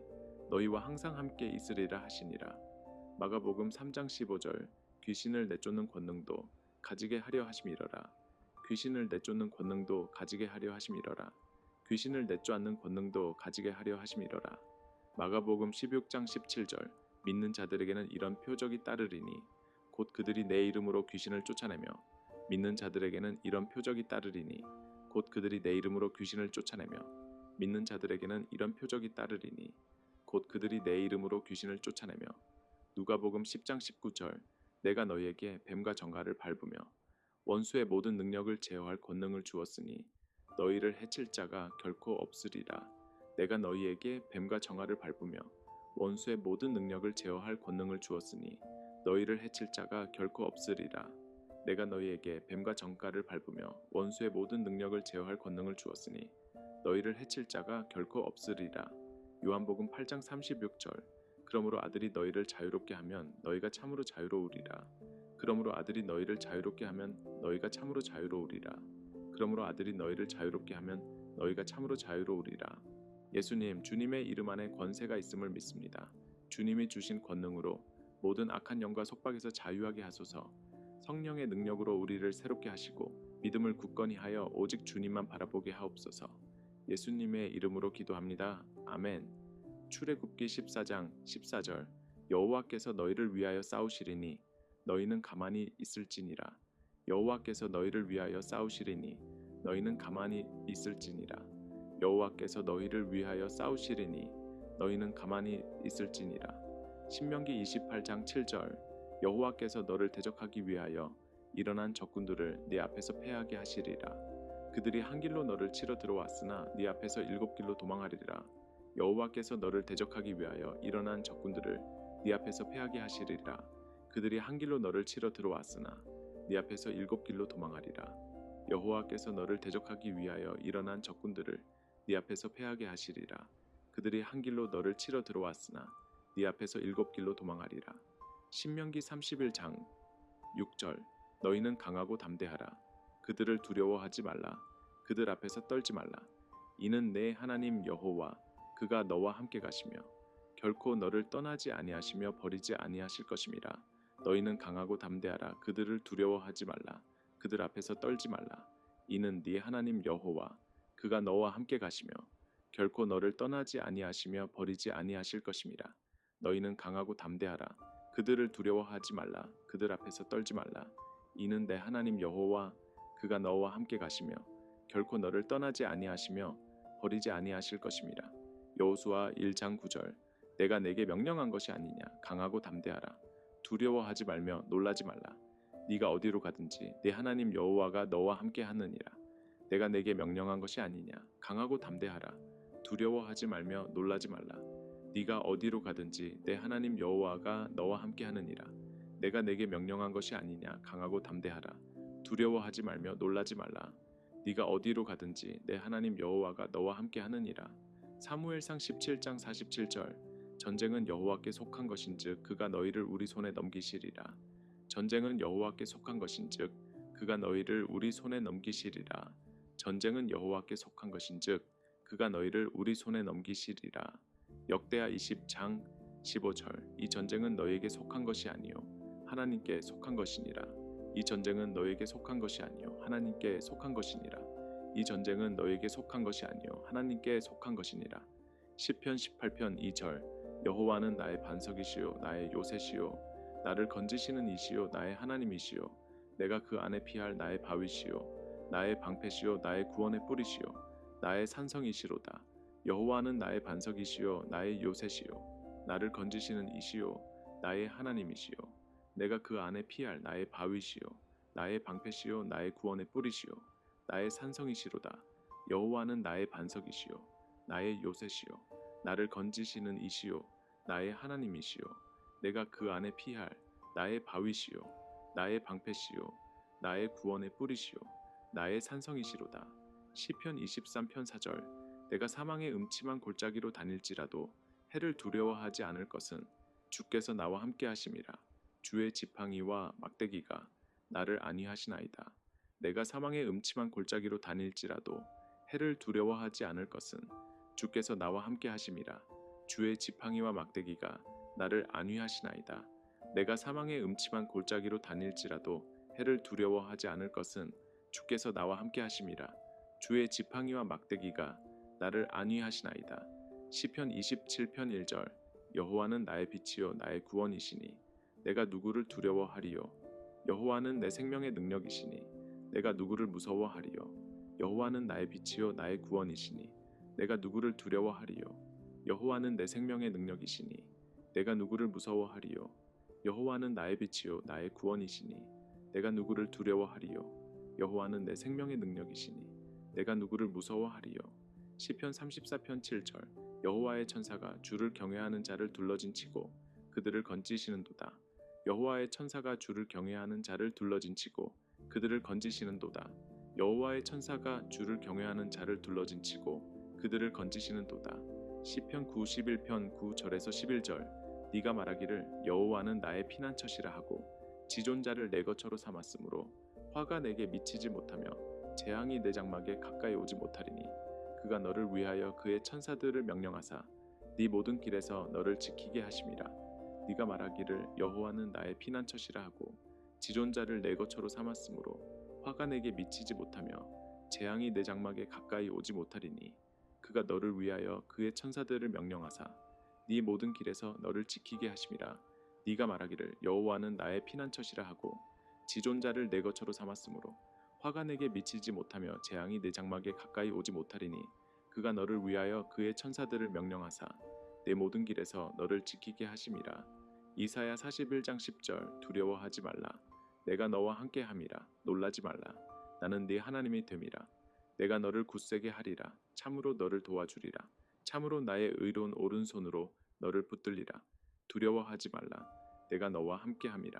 너희와 항상 함께 있으리라 하시니라. 마가복음 3장 15절. 귀신을 내쫓는 권능도 가지게 하려 하심이러라. 귀신을 내쫓는 권능도 가지게 하려 하심이러라. 귀신을 내쫓는 권능도 가지게 하려 하심이러라. 마가복음 16장 17절. 믿는 자들에게는 이런 표적이 따르리니 곧 그들이 내 이름으로 귀신을 쫓아내며 믿는 자들에게는 이런 표적이 따르리니 곧 그들이 내 이름으로 귀신을 쫓아내며 믿는 자들에게는 이런 표적이 따르리니 곧 그들이 내 이름으로 귀신을 쫓아내며. 누가복음 10장 19절. 내가 너희에게 뱀과 정갈을 밟으며 원수의 모든 능력을 제어할 권능을 주었으니 너희를 해칠 자가 결코 없으리라. 내가 너희에게 뱀과 정갈을 밟으며 원수의 모든 능력을 제어할 권능을 주었으니 너희를 해칠 자가 결코 없으리라. 내가 너희에게 뱀과 정갈을 밟으며 원수의 모든 능력을 제어할 권능을 주었으니 너희를 해칠 자가 결코 없으리라. 요한복음 8장 36절. 그러므로 아들이 너희를 자유롭게 하면 너희가 참으로 자유로우리라. 그러므로 아들이 너희를 자유롭게 하면 너희가 참으로 자유로우리라. 그러므로 아들이 너희를 자유롭게 하면 너희가 참으로 자유로우리라. 예수님, 주님의 이름 안에 권세가 있음을 믿습니다. 주님이 주신 권능으로 모든 악한 영과 속박에서 자유하게 하소서. 성령의 능력으로 우리를 새롭게 하시고 믿음을 굳건히 하여 오직 주님만 바라보게 하옵소서. 예수님의 이름으로 기도합니다. 아멘. 출애굽기 14장 14절. 여호와께서 너희를 위하여 싸우시리니 너희는 가만히 있을지니라. 여호와께서 너희를 위하여 싸우시리니 너희는 가만히 있을지니라. 여호와께서 너희를 위하여 싸우시리니 너희는 가만히 있을지니라. 신명기 28장 7절. 여호와께서 너를 대적하기 위하여 일어난 적군들을 네 앞에서 패하게 하시리라. 그들이 한 길로 너를 치러 들어왔으나 네 앞에서 일곱 길로 도망하리라. 여호와께서 너를 대적하기 위하여 일어난 적군들을 네 앞에서 패하게 하시리라. 그들이 한 길로 너를 치러 들어왔으나 네 앞에서 일곱 길로 도망하리라. 여호와께서 너를 대적하기 위하여 일어난 적군들을 네 앞에서 패하게 하시리라. 그들이 한 길로 너를 치러 들어왔으나 네 앞에서 일곱 길로 도망하리라. 신명기 31장 6절. 너희는 강하고 담대하라. 그들을 두려워하지 말라. 그들 앞에서 떨지 말라. 이는 내 하나님 여호와 그가 너와 함께 가시며 결코 너를 떠나지 아니하시며 버리지 아니하실 것임이라. 너희는 강하고 담대하라. 그들을 두려워하지 말라. 그들 앞에서 떨지 말라. 이는 네 하나님 여호와 그가 너와 함께 가시며 결코 너를 떠나지 아니하시며 버리지 아니하실 것임이라. 너희는 강하고 담대하라. 그들을 두려워하지 말라. 그들 앞에서 떨지 말라. 이는 내 하나님 여호와 그가 너와 함께 가시며 결코 너를 떠나지 아니하시며 버리지 아니하실 것임이라. 여호수아 1장 9절. 내가 내게 명령한 것이 아니냐. 강하고 담대하라. 두려워하지 말며 놀라지 말라. 네가 어디로 가든지 내 하나님 여호와가 너와 함께 하느니라. 내가 내게 명령한 것이 아니냐. 강하고 담대하라. 두려워하지 말며 놀라지 말라. 네가 어디로 가든지 내 하나님 여호와가 너와 함께 하느니라. 내가 내게 명령한 것이 아니냐. 강하고 담대하라. 두려워하지 말며 놀라지 말라. 네가 어디로 가든지 내 하나님 여호와가 너와 함께 하느니라. 사무엘상 17장 47절. 전쟁은 여호와께 속한 것인즉 그가 너희를 우리 손에 넘기시리라. 전쟁은 여호와께 속한 것인즉 그가 너희를 우리 손에 넘기시리라. 전쟁은 여호와께 속한 것인즉 그가 너희를 우리 손에 넘기시리라. 역대하 20장 15절. 이 전쟁은 너희에게 속한 것이 아니요 하나님께 속한 것이니라. 이 전쟁은 너희에게 속한 것이 아니요 하나님께 속한 것이니라. 이 전쟁은 너희에게 속한 것이 아니요 하나님께 속한 것이니라. 시편 18편 2절. 여호와는 나의 반석이시요 나의 요새시요 나를 건지시는 이시요 나의 하나님이시요 내가 그 안에 피할 나의 바위시요 나의 방패시요 나의 구원의 뿌리시요 나의 산성이시로다. 여호와는 나의 반석이시요 나의 요새시요 나를 건지시는 이시요 나의 하나님이시요 내가 그 안에 피할 나의 바위시요 나의 방패시요 나의 구원의 뿌리시요 나의 산성이시로다. 여호와는 나의 반석이시요 나의 요새시요 나를 건지시는 이시요 나의 하나님이시요 내가 그 안에 피할 나의 바위시요 나의 방패시요 나의 구원의 뿌리시요 나의 산성이시로다. 시편 23편 4절. 내가 사망의 음침한 골짜기로 다닐지라도 해를 두려워하지 않을 것은 주께서 나와 함께 하심이라. 주의 지팡이와 막대기가 나를 안위하시나이다. 내가 사망의 음침한 골짜기로 다닐지라도 해를 두려워하지 않을 것은 주께서 나와 함께 하심이라. 주의 지팡이와 막대기가 나를 안위하시나이다. 내가 사망의 음침한 골짜기로 다닐지라도 해를 두려워하지 않을 것은 주께서 나와 함께 하심이라. 주의 지팡이와 막대기가 나를 안위하시나이다. 시편 27편 1절. 여호와는 나의 빛이요 나의 구원이시니 내가 누구를 두려워하리요. 여호와는 내 생명의 능력이시니 내가 누구를 무서워하리요. 여호와는 나의 빛이요 나의 구원이시니 내가 누구를 두려워하리요. 여호와는 내 생명의 능력이시니 내가 누구를 무서워하리요. 여호와는 나의 빛이요 나의 구원이시니 내가 누구를 두려워하리요. 여호와는 내 생명의 능력이시니 내가 누구를 무서워하리요. 시편 34편 7절. 여호와의 천사가 주를 경외하는 자를 둘러진 치고 그들을 건지시는도다. 여호와의 천사가 주를 경외하는 자를 둘러진치고 그들을 건지시는도다. 여호와의 천사가 주를 경외하는 자를 둘러진치고 그들을 건지시는도다. 시편 91편 9절에서 11절. 네가 말하기를 여호와는 나의 피난처시라 하고 지존자를 내 거처로 삼았으므로 화가 내게 미치지 못하며 재앙이 내 장막에 가까이 오지 못하리니 그가 너를 위하여 그의 천사들을 명령하사 네 모든 길에서 너를 지키게 하심이라. 네가 말하기를 여호와는 나의 피난처시라 하고 지존자를 내 거처로 삼았으므로 화가 내게 미치지 못하며 재앙이 내 장막에 가까이 오지 못하리니 그가 너를 위하여 그의 천사들을 명령하사 네 모든 길에서 너를 지키게 하심이라. 네가 말하기를 여호와는 나의 피난처시라 하고 지존자를 내 거처로 삼았으므로 화가 내게 미치지 못하며 재앙이 내 장막에 가까이 오지 못하리니 그가 너를 위하여 그의 천사들을 명령하사 내 모든 길에서 너를 지키게 하심이라. 이사야 41장 10절. 두려워하지 말라. 내가 너와 함께함이라. 놀라지 말라. 나는 네 하나님이 됨이라. 내가 너를 굳세게 하리라. 참으로 너를 도와주리라. 참으로 나의 의로운 오른손으로 너를 붙들리라. 두려워하지 말라. 내가 너와 함께함이라.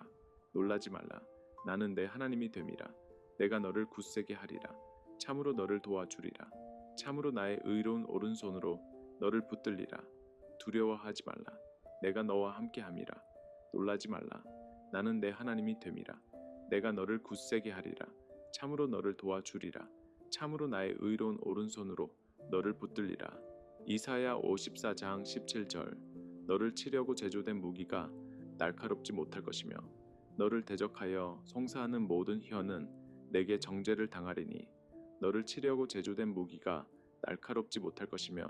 놀라지 말라. 나는 내 하나님이 됨이라. 내가 너를 굳세게 하리라. 참으로 너를 도와주리라. 참으로 나의 의로운 오른손으로 너를 붙들리라. 두려워하지 말라. 내가 너와 함께함이라. 놀라지 말라. 나는 내 하나님이 됨이라. 내가 너를 굳세게 하리라. 참으로 너를 도와주리라. 참으로 나의 의로운 오른손으로 너를 붙들리라. 이사야 54장 17절. 너를 치려고 제조된 무기가 날카롭지 못할 것이며 너를 대적하여 송사하는 모든 혀는 내게 정죄를 당하리니 너를 치려고 제조된 무기가 날카롭지 못할 것이며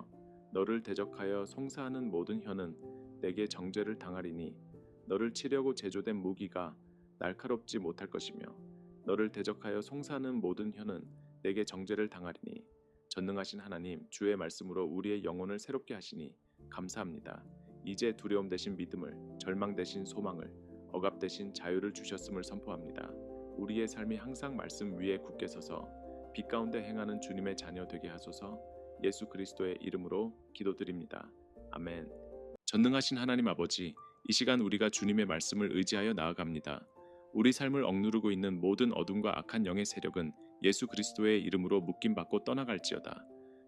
너를 대적하여 송사하는 모든 혀는 내게 정죄를 당하리니 너를 치려고 제조된 무기가 날카롭지 못할 것이며 너를 대적하여 송사하는 모든 혀는 내게 정죄를 당하리니 전능하신 하나님 주의 말씀으로 우리의 영혼을 새롭게 하시니 감사합니다. 이제 두려움 대신 믿음을, 절망 대신 소망을, 억압 대신 자유를 주셨음을 선포합니다. 우리의 삶이 항상 말씀 위에 굳게 서서 빛 가운데 행하는 주님의 자녀 되게 하소서. 예수 그리스도의 이름으로 기도드립니다. 아멘. 전능하신 하나님 아버지, 이 시간 우리가 주님의 말씀을 의지하여 나아갑니다. 우리 삶을 억누르고 있는 모든 어둠과 악한 영의 세력은 예수 그리스도의 이름으로 묶임받고 떠나갈지어다.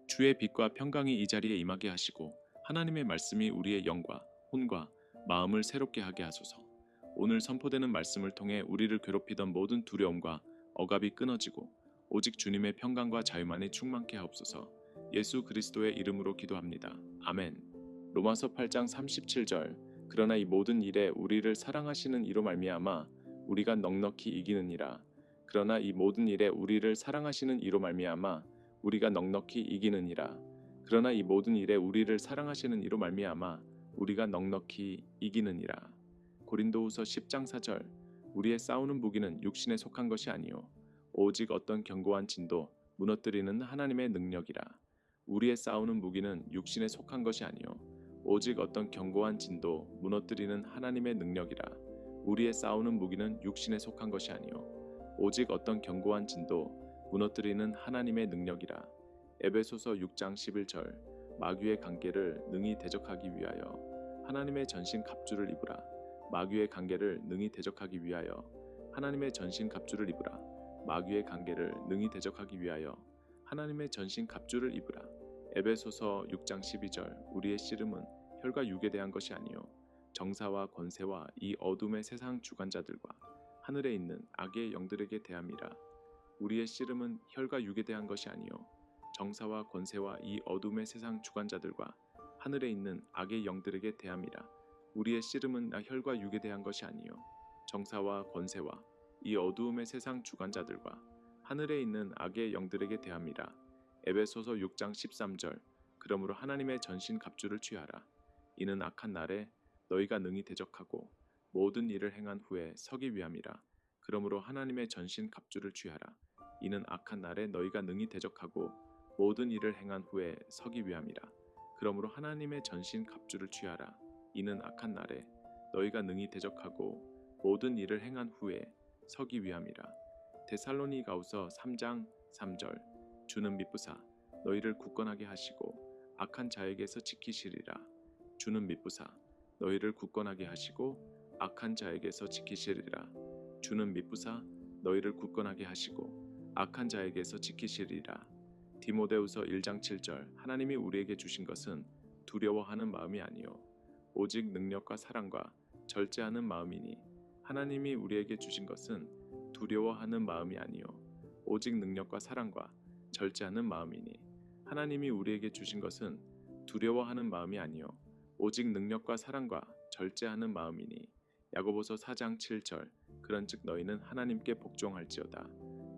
주의 빛과 평강이 이 자리에 임하게 하시고 하나님의 말씀이 우리의 영과 혼과 마음을 새롭게 하게 하소서. 오늘 선포되는 말씀을 통해 우리를 괴롭히던 모든 두려움과 억압이 끊어지고 오직 주님의 평강과 자유만이 충만케 하옵소서. 예수 그리스도의 이름으로 기도합니다. 아멘. 로마서 8장 37절. 그러나 이 모든 일에 우리를 사랑하시는 이로 말미암아 우리가 넉넉히 이기느니라. 그러나 이 모든 일에 우리를 사랑하시는 이로 말미암아 우리가 넉넉히 이기느니라. 그러나 이 모든 일에 우리를 사랑하시는 이로 말미암아 우리가 넉넉히 이기느니라. 고린도후서 10장 4절. 우리의 싸우는 무기는 육신에 속한 것이 아니요 오직 어떤 견고한 진도 무너뜨리는 하나님의 능력이라. 우리의 싸우는 무기는 육신에 속한 것이 아니요 오직 어떤 견고한 진도 무너뜨리는 하나님의 능력이라. 우리의 싸우는 무기는 육신에 속한 것이 아니요 오직 어떤 견고한 진도 무너뜨리는 하나님의 능력이라. 에베소서 6장 11절. 마귀의 관계를 능히 대적하기 위하여 하나님의 전신 갑주를 입으라. 마귀의 관계를 능히 대적하기 위하여 하나님의 전신 갑주를 입으라. 마귀의 관계를 능히 대적하기 위하여 하나님의 전신 갑주를 입으라. 에베소서 6장 12절. 우리의 씨름은 혈과 육에 대한 것이 아니요 정사와 권세와 이 어둠의 세상 주관자들과 하늘에 있는 악의 영들에게 대함이라. 우리의 씨름은 혈과 육에 대한 것이 아니요 정사와 권세와 이 어둠의 세상 주관자들과 하늘에 있는 악의 영들에게 대함이라. 우리의 씨름은 혈과 육에 대한 것이 아니요 정사와 권세와 이 어두움의 세상 주관자들과 하늘에 있는 악의 영들에게 대함이라. 에베소서 6장 13절. 그러므로 하나님의 전신 갑주를 취하라. 이는 악한 날에 너희가 능히 대적하고 모든 일을 행한 후에 서기 위함이라. 그러므로 하나님의 전신 갑주를 취하라. 이는 악한 날에 너희가 능히 대적하고 모든 일을 행한 후에 서기 위함이라. 그러므로 하나님의 전신 갑주를 취하라. 이는 악한 날에 너희가 능히 대적하고 모든 일을 행한 후에 서기 위함이라. 데살로니가후서 3장 3절. 주는 미쁘사 너희를 굳건하게 하시고 악한 자에게서 지키시리라. 주는 미쁘사 너희를 굳건하게 하시고 악한 자에게서 지키시리라. 주는 미쁘사 너희를 굳건하게 하시고 악한 자에게서 지키시리라. 디모데후서 1장 7절. 하나님이 우리에게 주신 것은 두려워하는 마음이 아니요 오직 능력과 사랑과 절제하는 마음이니. 하나님이 우리에게 주신 것은 두려워하는 마음이 아니요 오직 능력과 사랑과 절제하는 마음이니. 하나님이 우리에게 주신 것은 두려워하는 마음이 아니요 오직 능력과 사랑과 절제하는 마음이니. 야고보서 4장 7절. 그런즉 너희는 하나님께 복종할지어다.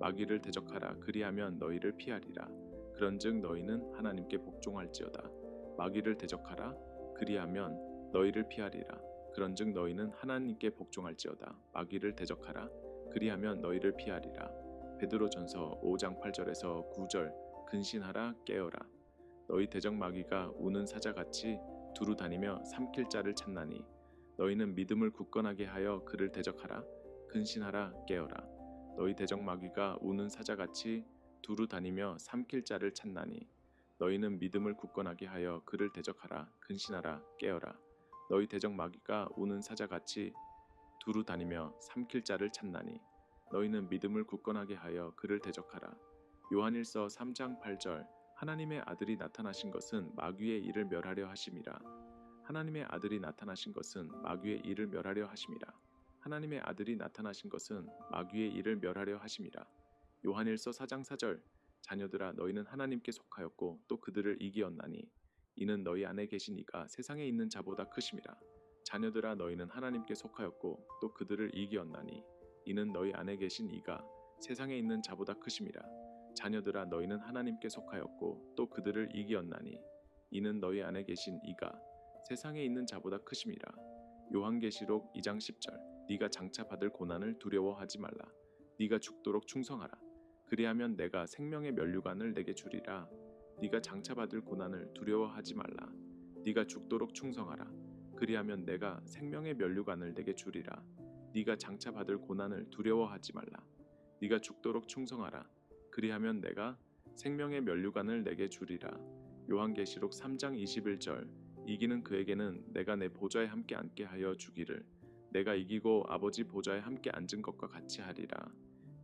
마귀를 대적하라. 그리하면 너희를 피하리라. 그런즉 너희는 하나님께 복종할지어다. 마귀를 대적하라. 그리하면 너희를 피하리라. 그런즉 너희는 하나님께 복종할지어다. 마귀를 대적하라. 그리하면 너희를 피하리라. 베드로전서 5장 8절에서 9절. 근신하라. 깨어라. 너희 대적 마귀가 우는 사자같이 두루 다니며 삼킬 자를 찾나니 너희는 믿음을 굳건하게 하여 그를 대적하라. 근신하라. 깨어라. 너희 대적 마귀가 우는 사자같이 두루 다니며 삼킬 자를 찾나니 너희는 믿음을 굳건하게 하여 그를 대적하라. 근신하라. 깨어라. 너희 대적 마귀가 우는 사자같이 두루 다니며 삼킬 자를 찾나니 너희는 믿음을 굳건하게 하여 그를 대적하라. 요한일서 3장 8절. 하나님의 아들이 나타나신 것은 마귀의 일을 멸하려 하심이라. 하나님의 아들이 나타나신 것은 마귀의 일을 멸하려 하심이라. 하나님의 아들이 나타나신 것은 마귀의 일을 멸하려 하심이라. 요한일서 4장 4절. 자녀들아 너희는 하나님께 속하였고 또 그들을 이기었나니 이는 너희 안에 계신 이가 세상에 있는 자보다 크심이라. 자녀들아 너희는 하나님께 속하였고 또 그들을 이기었나니 이는 너희 안에 계신 이가 세상에 있는 자보다 크심이라. 자녀들아 너희는 하나님께 속하였고 또 그들을 이기었나니 이는 너희 안에 계신 이가 세상에 있는 자보다 크심이라. 요한계시록 2장 10절. 네가 장차 받을 고난을 두려워하지 말라. 네가 죽도록 충성하라. 그리하면 내가 생명의 면류관을 내게 주리라. 네가 장차 받을 고난을 두려워하지 말라. 네가 죽도록 충성하라. 그리하면 내가 생명의 면류관을 내게 주리라. 네가 장차 받을 고난을 두려워하지 말라. 네가 죽도록 충성하라. 그리하면 내가 생명의 면류관을 내게 주리라. 요한계시록 3장 21절. 이기는 그에게는 내가 내 보좌에 함께 앉게 하여 주기를 내가 이기고 아버지 보좌에 함께 앉은 것과 같이 하리라.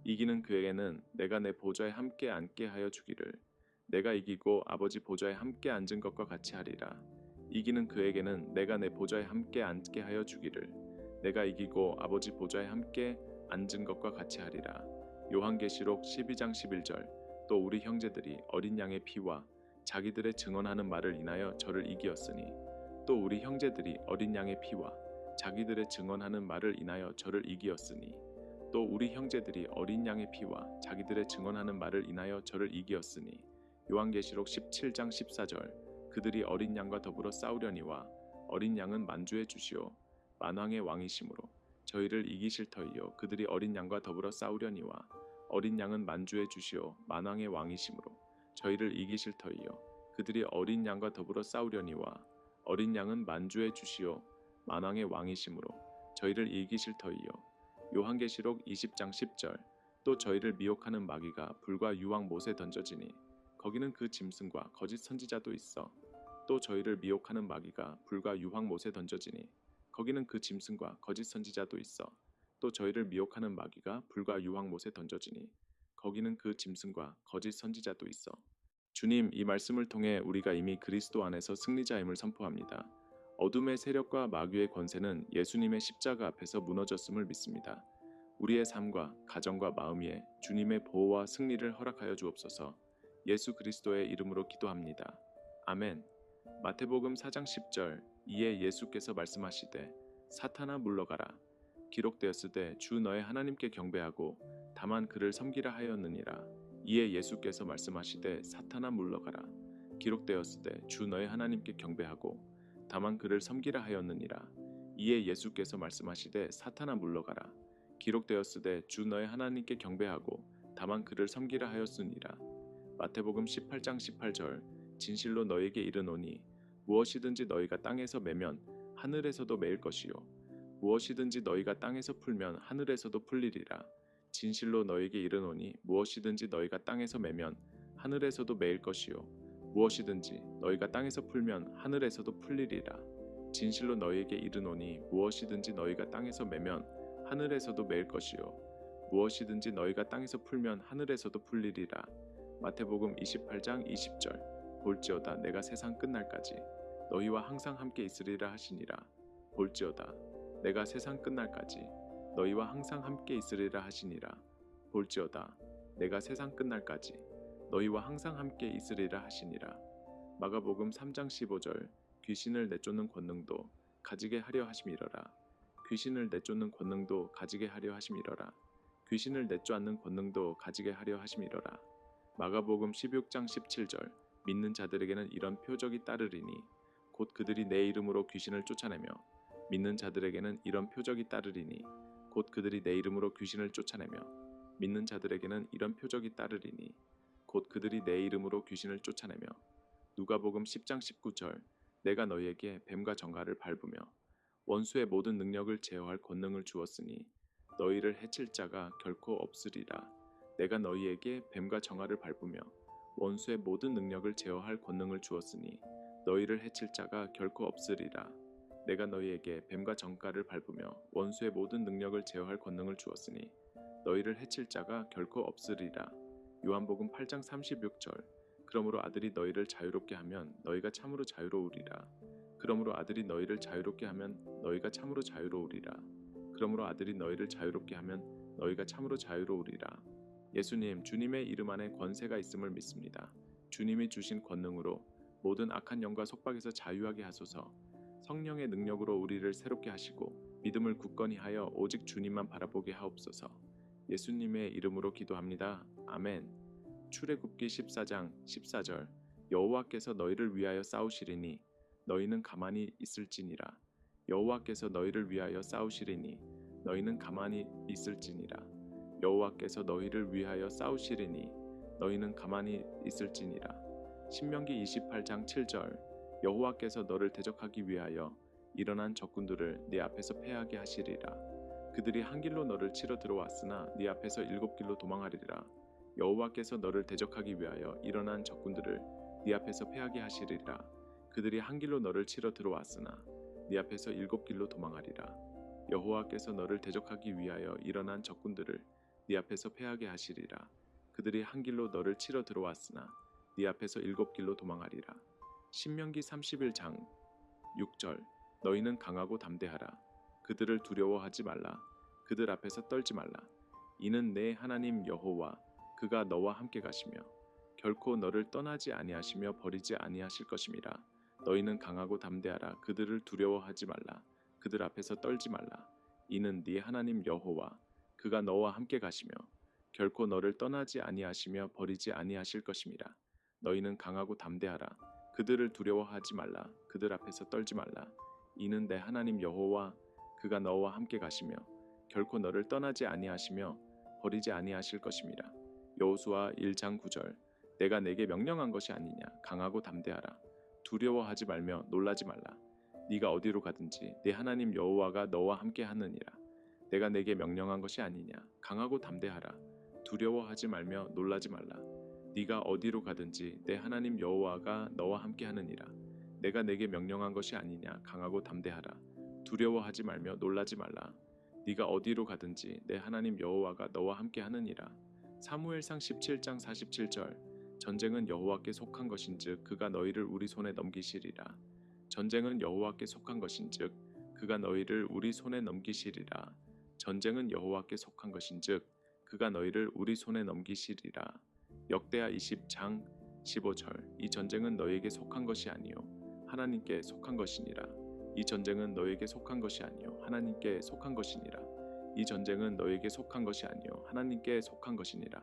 이기는 그에게는 내가 내 보좌에 함께 앉게 하여 주기를 내가 이기고 아버지 보좌에 함께 앉은 것과 같이 하리라. 이기는 그에게는 내가 내 보좌에 함께 앉게 하여 주기를 내가 이기고 아버지 보좌에 함께 앉은 것과 같이 하리라. 요한계시록 12장 11절. 또 우리 형제들이 어린 양의 피와 자기들의 증언하는 말을 인하여 저를 이기었으니 또 우리 형제들이 어린 양의 피와 자기들의 증언하는 말을 인하여 저를 이기었으니 또 우리 형제들이 어린 양의 피와 자기들의 증언하는 말을 인하여 저를 이기었으니. 요한계시록 17장 14절. 그들이 어린 양과 더불어 싸우려니와 어린 양은 만주의 주시오 만왕의 왕이시므로 저희를 이기실 터이요. 그들이 어린 양과 더불어 싸우려니와 어린 양은 만주의 주시오 만왕의 왕이시므로 저희를 이기실 터이요. 그들이 어린 양과 더불어 싸우려니와 어린 양은 만주의 주시오 만왕의 왕이시므로 저희를 이기실 터이요. 요한계시록 20장 10절. 또 저희를 미혹하는 마귀가 불과 유황 못에 던져지니 거기는 그 짐승과 거짓 선지자도 있어. 또 저희를 미혹하는 마귀가 불과 유황 못에 던져지니 거기는 그 짐승과 거짓 선지자도 있어. 또 저희를 미혹하는 마귀가 불과 유황 못에 던져지니 거기는 그 짐승과 거짓 선지자도 있어. 주님, 이 말씀을 통해 우리가 이미 그리스도 안에서 승리자임을 선포합니다. 어둠의 세력과 마귀의 권세는 예수님의 십자가 앞에서 무너졌음을 믿습니다. 우리의 삶과 가정과 마음 위에 주님의 보호와 승리를 허락하여 주옵소서. 예수 그리스도의 이름으로 기도합니다. 아멘. 마태복음 4장 10절. 이에 예수께서 말씀하시되 사탄아 물러가라. 기록되었으되 주 너의 하나님께 경배하고 다만 그를 섬기라 하였느니라. 이에 예수께서 말씀하시되 사탄아 물러가라. 기록되었으되 주 너의 하나님께 경배하고 다만 그를 섬기라 하였느니라. 이에 예수께서 말씀하시되 사탄아 물러가라. 기록되었으되 주 너의 하나님께 경배하고 다만 그를 섬기라 하였으니라. 마태복음 18장 18절. 진실로 너에게 이르노니 무엇이든지 너희가 땅에서 매면 하늘에서도 매일 것이요 무엇이든지 너희가 땅에서 풀면 하늘에서도 풀리리라. 진실로 너에게 이르노니 무엇이든지 너희가 땅에서 매면 하늘에서도 매일 것이요 무엇이든지 너희가 땅에서 풀면 하늘에서도 풀리리라. 진실로 너희에게 이르노니 무엇이든지 너희가 땅에서 매면 하늘에서도 매일 것이요 무엇이든지 너희가 땅에서 풀면 하늘에서도 풀리리라. 마태복음 28장 20절. 볼지어다 내가 세상 끝날까지 너희와 항상 함께 있으리라 하시니라. 볼지어다 내가 세상 끝날까지 너희와 항상 함께 있으리라 하시니라. 볼지어다 내가 세상 끝날까지 너희와 항상 함께 있으리라 하시니라. 마가복음 3장 15절. 귀신을 내쫓는 권능도 가지게 하려 하심이러라. 귀신을 내쫓는 권능도 가지게 하려 하심이러라. 귀신을 내쫓는 권능도 가지게 하려 하심이러라. 마가복음 16장 17절. 믿는 자들에게는 이런 표적이 따르리니 곧 그들이 내 이름으로 귀신을 쫓아내며 믿는 자들에게는 이런 표적이 따르리니 곧 그들이 내 이름으로 귀신을 쫓아내며 믿는 자들에게는 이런 표적이 따르리니 곧 그들이 내 이름으로 귀신을 쫓아내며. 누가복음 10장 19절. 내가 너희에게 뱀과 정갈을 밟으며 원수의 모든 능력을 제어할 권능을 주었으니 너희를 해칠 자가 결코 없으리라. 내가 너희에게 뱀과 정갈을 밟으며 원수의 모든 능력을 제어할 권능을 주었으니 너희를 해칠 자가 결코 없으리라. 내가 너희에게 뱀과 정갈을 밟으며 원수의 모든 능력을 제어할 권능을 주었으니 너희를 해칠 자가 결코 없으리라. 요한복음 8장 36절. 그러므로 아들이 너희를 자유롭게 하면 너희가 참으로 자유로우리라. 그러므로 아들이 너희를 자유롭게 하면 너희가 참으로 자유로우리라. 그러므로 아들이 너희를 자유롭게 하면 너희가 참으로 자유로우리라. 예수님, 주님의 이름 안에 권세가 있음을 믿습니다. 주님이 주신 권능으로 모든 악한 영과 속박에서 자유하게 하소서. 성령의 능력으로 우리를 새롭게 하시고 믿음을 굳건히 하여 오직 주님만 바라보게 하옵소서. 예수님의 이름으로 기도합니다. 아멘. 출애굽기 14장 14절. 여호와께서 너희를 위하여 싸우시리니 너희는 가만히 있을지니라. 여호와께서 너희를 위하여 싸우시리니 너희는 가만히 있을지니라. 여호와께서 너희를 위하여 싸우시리니 너희는 가만히 있을지니라. 신명기 28장 7절. 여호와께서 너를 대적하기 위하여 일어난 적군들을 네 앞에서 패하게 하시리라. 그들이 한 길로 너를 치러 들어왔으나 네 앞에서 7길로 도망하리라. 여호와께서 너를 대적하기 위하여 일어난 적군들을 네 앞에서 패하게 하시리라. 그들이 한 길로 너를 치러 들어왔으나 네 앞에서 7길로 도망하리라. 여호와께서 너를 대적하기 위하여 일어난 적군들을 네 앞에서 패하게 하시리라. 그들이 한 길로 너를 치러 들어왔으나 네 앞에서 7길로 도망하리라. 신명기 31장 6절. 너희는 강하고 담대하라. 그들을 두려워하지 말라. 그들 앞에서 떨지 말라. 이는 내 하나님 여호와 그가 너와 함께 가시며 결코 너를 떠나지 아니하시며 버리지 아니하실 것임이라. 너희는 강하고 담대하라. 그들을 두려워하지 말라. 그들 앞에서 떨지 말라. 이는 네 하나님 여호와 그가 너와 함께 가시며 결코 너를 떠나지 아니하시며 버리지 아니하실 것임이라. 너희는 강하고 담대하라. 그들을 두려워하지 말라. 그들 앞에서 떨지 말라. 이는 내 하나님 여호와 그가 너와 함께 가시며 결코 너를 떠나지 아니하시며 버리지 아니하실 것임이라. 여호수아 1장 9절. 내가 내게 명령한 것이 아니냐. 강하고 담대하라. 두려워하지 말며 놀라지 말라. 네가 어디로 가든지 네 하나님 여호와가 너와 함께 하느니라. 내가 내게 명령한 것이 아니냐. 강하고 담대하라. 두려워하지 말며 놀라지 말라. 네가 어디로 가든지 내 하나님 여호와가 너와 함께 하느니라. 내가 내게 명령한 것이 아니냐. 강하고 담대하라. 두려워하지 말며 놀라지 말라. 네가 어디로 가든지 내 하나님 여호와가 너와 함께 하느니라. 사무엘상 17장 47절. 전쟁은 여호와께 속한 것인즉 그가 너희를 우리 손에 넘기시리라. 전쟁은 여호와께 속한 것인즉 그가 너희를 우리 손에 넘기시리라. 전쟁은 여호와께 속한 것인즉 그가 너희를 우리 손에 넘기시리라. 역대하 20장 15절. 이 전쟁은 너희에게 속한 것이 아니요 하나님께 속한 것이니라. 이 전쟁은 너희에게 속한 것이 아니요 하나님께 속한 것이니라. 이 전쟁은 너희에게 속한 것이 아니요 하나님께 속한 것이니라.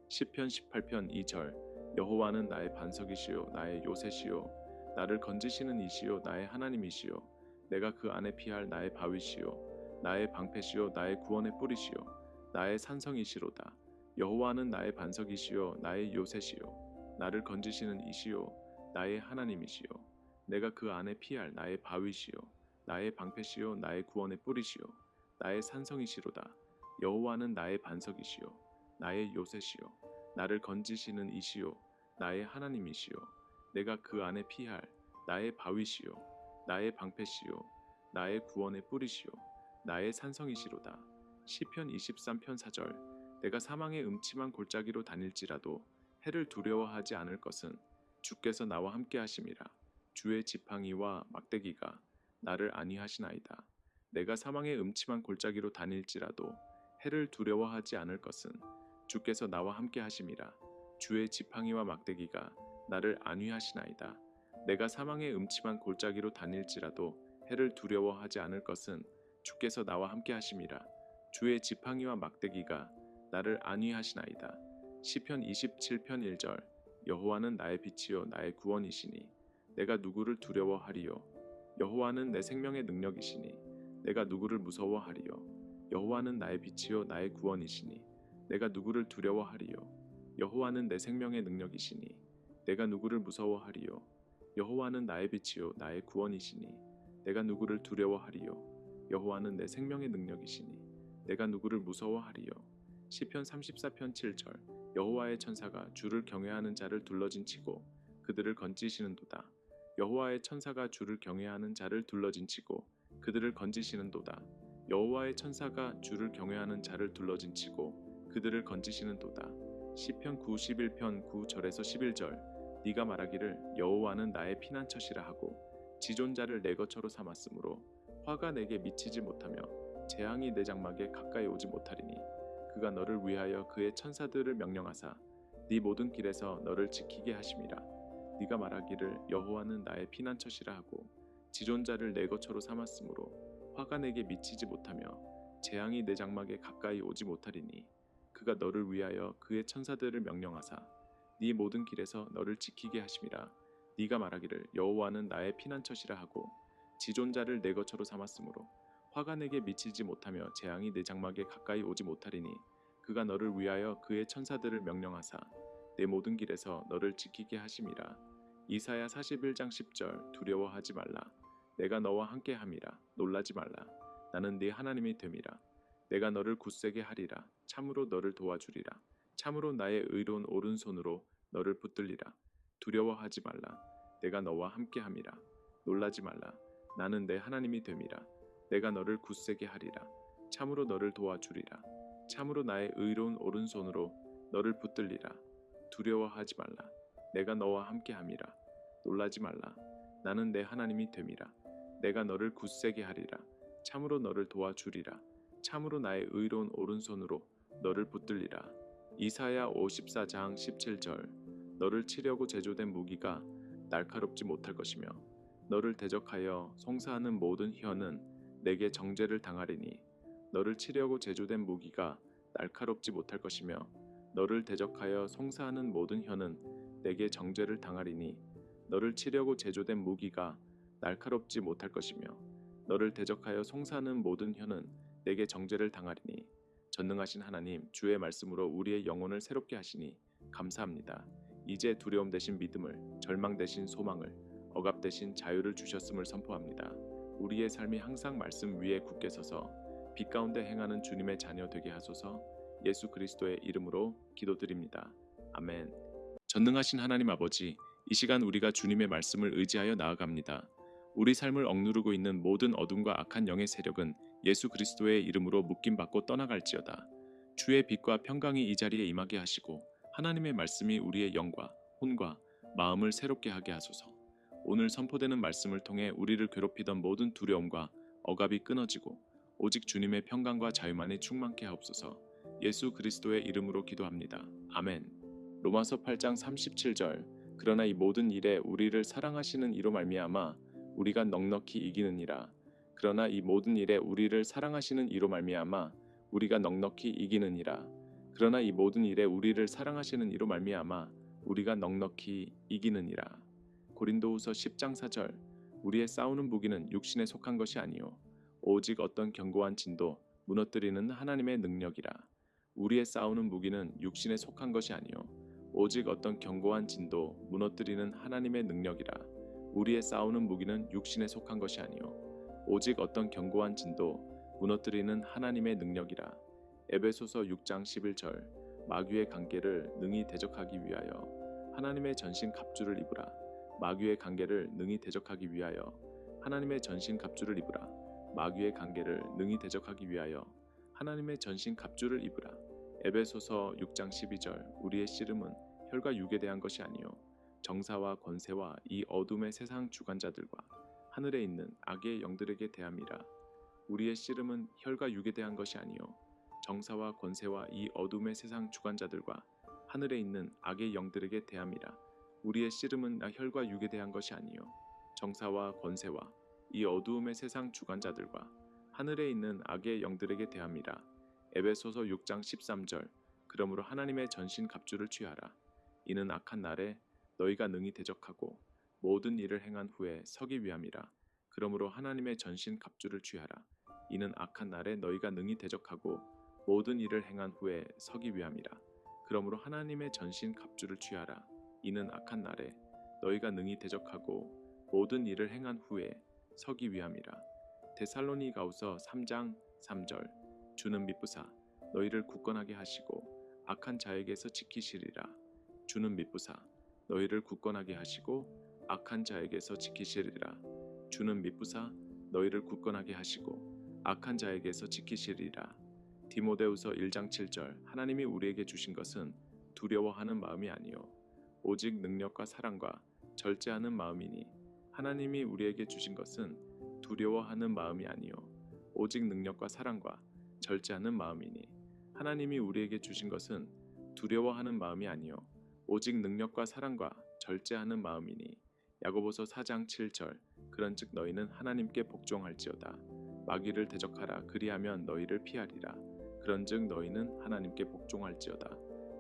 시편 18편 2절. 여호와는 나의 반석이시요 나의 요새시요 나를 건지시는 이시요 나의 하나님이시요 내가 그 안에 피할 나의 바위시요 나의 방패시요 나의 구원의 뿌리시요 나의 산성이시로다. 여호와는 나의 반석이시요 나의 요새시요 나를 건지시는 이시요 나의 하나님이시요 내가 그 안에 피할 나의 바위시요 나의 방패시요 나의 구원의 뿌리시요 나의 산성이시로다. 여호와는 나의 반석이시요 나의 요새시요 나를 건지시는 이시요 나의 하나님이시요 내가 그 안에 피할 나의 바위시요 나의 방패시요 나의 구원의 뿌리시요 나의 산성이시로다. 시편 23편 4절. 내가 사망의 음침한 골짜기로 다닐지라도 해를 두려워하지 않을 것은 주께서 나와 함께 하심이라. 주의 지팡이와 막대기가 나를 안위하시나이다. 내가 사망의 음침한 골짜기로 다닐지라도 해를 두려워하지 않을 것은 주께서 나와 함께 하심이라. 주의 지팡이와 막대기가 나를 안위하시나이다. 내가 사망의 음침한 골짜기로 다닐지라도 해를 두려워하지 않을 것은 주께서 나와 함께 하심이라. 주의 지팡이와 막대기가 나를 안위하시나이다. 시편 27편 1절. 여호와는 나의 빛이요 나의 구원이시니 내가 누구를 두려워하리요. 여호와는 내 생명의 능력이시니 내가 누구를 무서워하리요. 여호와는 나의 빛이요 나의 구원이시니 내가 누구를 두려워하리요. 여호와는 내 생명의 능력이시니 내가 누구를 무서워하리요. 여호와는 나의 빛이요 나의 구원이시니 내가 누구를 두려워하리요. 여호와는 내 생명의 능력이시니 내가 누구를 무서워하리요. 시편 34편 7절. 여호와의 천사가 주를 경외하는 자를 둘러진치고 그들을 건지시는도다. 여호와의 천사가 주를 경외하는 자를 둘러진치고 그들을 건지시는도다. 여호와의 천사가 주를 경외하는 자를 둘러진치고 그들을 건지시는도다. 시편 91편 9절에서 11절. 네가 말하기를 여호와는 나의 피난처시라 하고 지존자를 내 거처로 삼았으므로 화가 내게 미치지 못하며 재앙이 내 장막에 가까이 오지 못하리니 그가 너를 위하여 그의 천사들을 명령하사 네 모든 길에서 너를 지키게 하심이라. 네가 말하기를 여호와는 나의 피난처시라 하고 지존자를 내 거처로 삼았으므로 화가 내게 미치지 못하며 재앙이 내 장막에 가까이 오지 못하리니 그가 너를 위하여 그의 천사들을 명령하사 네 모든 길에서 너를 지키게 하심이라. 네가 말하기를 여호와는 나의 피난처시라 하고 지존자를 내 거처로 삼았으므로 화가 내게 미치지 못하며 재앙이 내 장막에 가까이 오지 못하리니 그가 너를 위하여 그의 천사들을 명령하사 내 모든 길에서 너를 지키게 하심이라. 이사야 41장 10절. 두려워하지 말라. 내가 너와 함께 함이라. 놀라지 말라. 나는 네 하나님이 됨이라. 내가 너를 굳세게 하리라. 참으로 너를 도와주리라. 참으로 나의 의로운 오른손으로 너를 붙들리라. 두려워하지 말라. 내가 너와 함께 함이라. 놀라지 말라. 나는 내 하나님이 됨이라. 내가 너를 굳세게 하리라. 참으로 너를 도와주리라. 참으로 나의 의로운 오른손으로 너를 붙들리라. 두려워하지 말라. 내가 너와 함께 함이라. 놀라지 말라. 나는 내 하나님이 됨이라. 내가 너를 굳세게 하리라. 참으로 너를 도와주리라. 참으로 나의 의로운 오른손으로 너를 붙들리라. 이사야 54장 17절. 너를 치려고 제조된 무기가 날카롭지 못할 것이며 너를 대적하여 송사하는 모든 혀는 내게 정죄를 당하리니 너를 치려고 제조된 무기가 날카롭지 못할 것이며 너를 대적하여 송사하는 모든 혀는 내게 정죄를 당하리니 너를 치려고 제조된 무기가 날카롭지 못할 것이며 너를 대적하여 송사하는 모든 혀는 내게 정죄를 당하리니 전능하신 하나님 주의 말씀으로 우리의 영혼을 새롭게 하시니 감사합니다. 이제 두려움 대신 믿음을, 절망 대신 소망을, 억압 대신 자유를 주셨음을 선포합니다. 우리의 삶이 항상 말씀 위에 굳게 서서 빛 가운데 행하는 주님의 자녀 되게 하소서. 예수 그리스도의 이름으로 기도드립니다. 아멘. 전능하신 하나님 아버지, 이 시간 우리가 주님의 말씀을 의지하여 나아갑니다. 우리 삶을 억누르고 있는 모든 어둠과 악한 영의 세력은 예수 그리스도의 이름으로 묶임받고 떠나갈지어다. 주의 빛과 평강이 이 자리에 임하게 하시고 하나님의 말씀이 우리의 영과 혼과 마음을 새롭게 하게 하소서. 오늘 선포되는 말씀을 통해 우리를 괴롭히던 모든 두려움과 억압이 끊어지고 오직 주님의 평강과 자유만이 충만케 하옵소서. 예수 그리스도의 이름으로 기도합니다. 아멘. 로마서 8장 37절. 그러나 이 모든 일에 우리를 사랑하시는 이로 말미암아 우리가 넉넉히 이기느니라. 그러나 이 모든 일에 우리를 사랑하시는 이로 말미암아 우리가 넉넉히 이기느니라. 그러나 이 모든 일에 우리를 사랑하시는 이로 말미암아 우리가 넉넉히 이기느니라. 고린도후서 10장 4절. 우리의 싸우는 무기는 육신에 속한 것이 아니요 오직 어떤 견고한 진도 무너뜨리는 하나님의 능력이라. 우리의 싸우는 무기는 육신에 속한 것이 아니요 오직 어떤 견고한 진도 무너뜨리는 하나님의 능력이라. 우리의 싸우는 무기는 육신에 속한 것이 아니요 오직 어떤 견고한 진도 무너뜨리는 하나님의 능력이라. 에베소서 6장 11절. 마귀의 관계를 능히 대적하기 위하여 하나님의 전신 갑주를 입으라. 마귀의 관계를 능히 대적하기 위하여 하나님의 전신 갑주를 입으라. 마귀의 관계를 능히 대적하기 위하여 하나님의 전신 갑주를 입으라. 에베소서 6장 12절. 우리의 씨름은 혈과 육에 대한 것이 아니요 정사와 권세와 이 어둠의 세상 주관자들과 하늘에 있는 악의 영들에게 대함이라. 우리의 씨름은 혈과 육에 대한 것이 아니요 정사와 권세와 이 어둠의 세상 주관자들과 하늘에 있는 악의 영들에게 대함이라. 우리의 씨름은 혈과 육에 대한 것이 아니요 정사와 권세와 이 어두움의 세상 주관자들과 하늘에 있는 악의 영들에게 대함이라. 에베소서 6장 13절. 그러므로 하나님의 전신 갑주를 취하라. 이는 악한 날에 너희가 능히 대적하고 모든 일을 행한 후에 서기 위함이라. 그러므로 하나님의 전신 갑주를 취하라. 이는 악한 날에 너희가 능히 대적하고 모든 일을 행한 후에 서기 위함이라. 그러므로 하나님의 전신 갑주를 취하라. 이는 악한 날에 너희가 능히 대적하고 모든 일을 행한 후에 서기 위함이라. 데살로니가후서 3장 3절. 주는 미쁘사 너희를 굳건하게 하시고 악한 자에게서 지키시리라. 주는 미쁘사 너희를 굳건하게 하시고 악한 자에게서 지키시리라. 주는 미쁘사 너희를 굳건하게 하시고 악한 자에게서 지키시리라. 디모데후서 1장 7절. 하나님이 우리에게 주신 것은 두려워하는 마음이 아니요 오직 능력과 사랑과 절제하는 마음이니. 하나님이 우리에게 주신 것은 두려워하는 마음이 아니요 오직 능력과 사랑과 절제하는 마음이니. 하나님이 우리에게 주신 것은 두려워하는 마음이 아니요 오직 능력과 사랑과 절제하는 마음이니. 야고보서 4장 7절. 그런즉 너희는 하나님께 복종할지어다. 마귀를 대적하라. 그리하면 너희를 피하리라. 그런즉 너희는 하나님께 복종할지어다.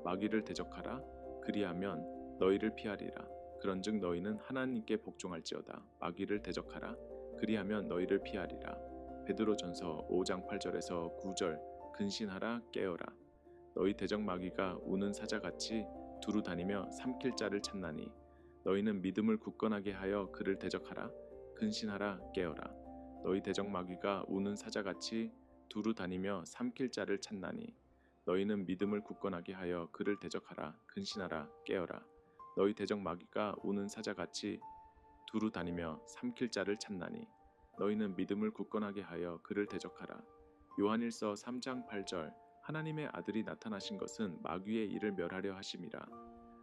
마귀를 대적하라. 그리하면 너희를 피하리라. 그런즉 너희는 하나님께 복종할지어다. 마귀를 대적하라. 그리하면 너희를 피하리라. 베드로전서 5장 8절에서 9절. 근신하라. 깨어라. 너희 대적 마귀가 우는 사자같이 두루 다니며 삼킬 자를 찾나니 너희는 믿음을 굳건하게 하여 그를 대적하라. 근신하라. 깨어라. 너희 대적 마귀가 우는 사자같이 두루 다니며 삼킬 자를 찾나니 너희는 믿음을 굳건하게 하여 그를 대적하라. 근신하라. 깨어라. 너희 대적 마귀가 우는 사자같이 두루 다니며 삼킬 자를 찾나니 너희는 믿음을 굳건하게 하여 그를 대적하라. 요한일서 3장 8절. 하나님의 아들이 나타나신 것은 마귀의 일을 멸하려 하심이라.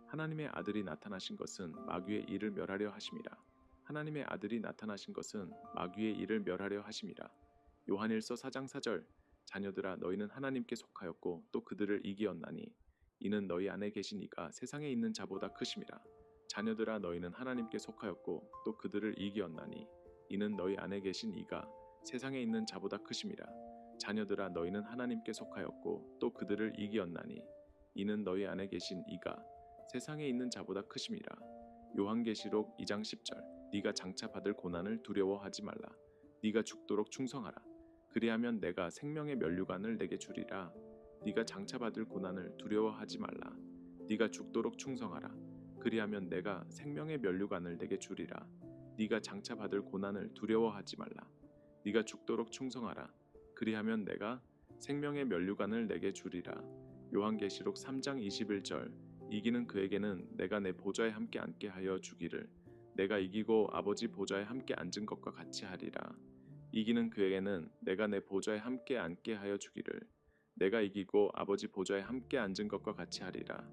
하나님의 아들이 나타나신 것은 마귀의 일을 멸하려 하심이라. 하나님의 아들이 나타나신 것은 마귀의 일을 멸하려 하심이라. 요한일서 4장 4절. 자녀들아 너희는 하나님께 속하였고 또 그들을 이기었나니 이는 너희 안에 계신 이가 세상에 있는 자보다 크심이라. 자녀들아 너희는 하나님께 속하였고 또 그들을 이기었나니 이는 너희 안에 계신 이가 세상에 있는 자보다 크심이라. 자녀들아 너희는 하나님께 속하였고 또 그들을 이기었나니 이는 너희 안에 계신 이가 세상에 있는 자보다 크심이라. 요한계시록 2장 10절. 네가 장차 받을 고난을 두려워하지 말라. 네가 죽도록 충성하라. 그리하면 내가 생명의 면류관을 내게 주리라. 네가 장차 받을 고난을 두려워하지 말라. 네가 죽도록 충성하라. 그리하면 내가 생명의 면류관을 내게 주리라. 네가 장차 받을 고난을 두려워하지 말라. 네가 죽도록 충성하라. 그리하면 내가 생명의 면류관을 내게 주리라. 요한계시록 3장 21절. 이기는 그에게는 내가 내 보좌에 함께 앉게 하여 주기를 내가 이기고 아버지 보좌에 함께 앉은 것과 같이 하리라. 이기는 그에게는 내가 내 보좌에 함께 앉게 하여 주기를 내가 이기고 아버지 보좌에 함께 앉은 것과 같이 하리라.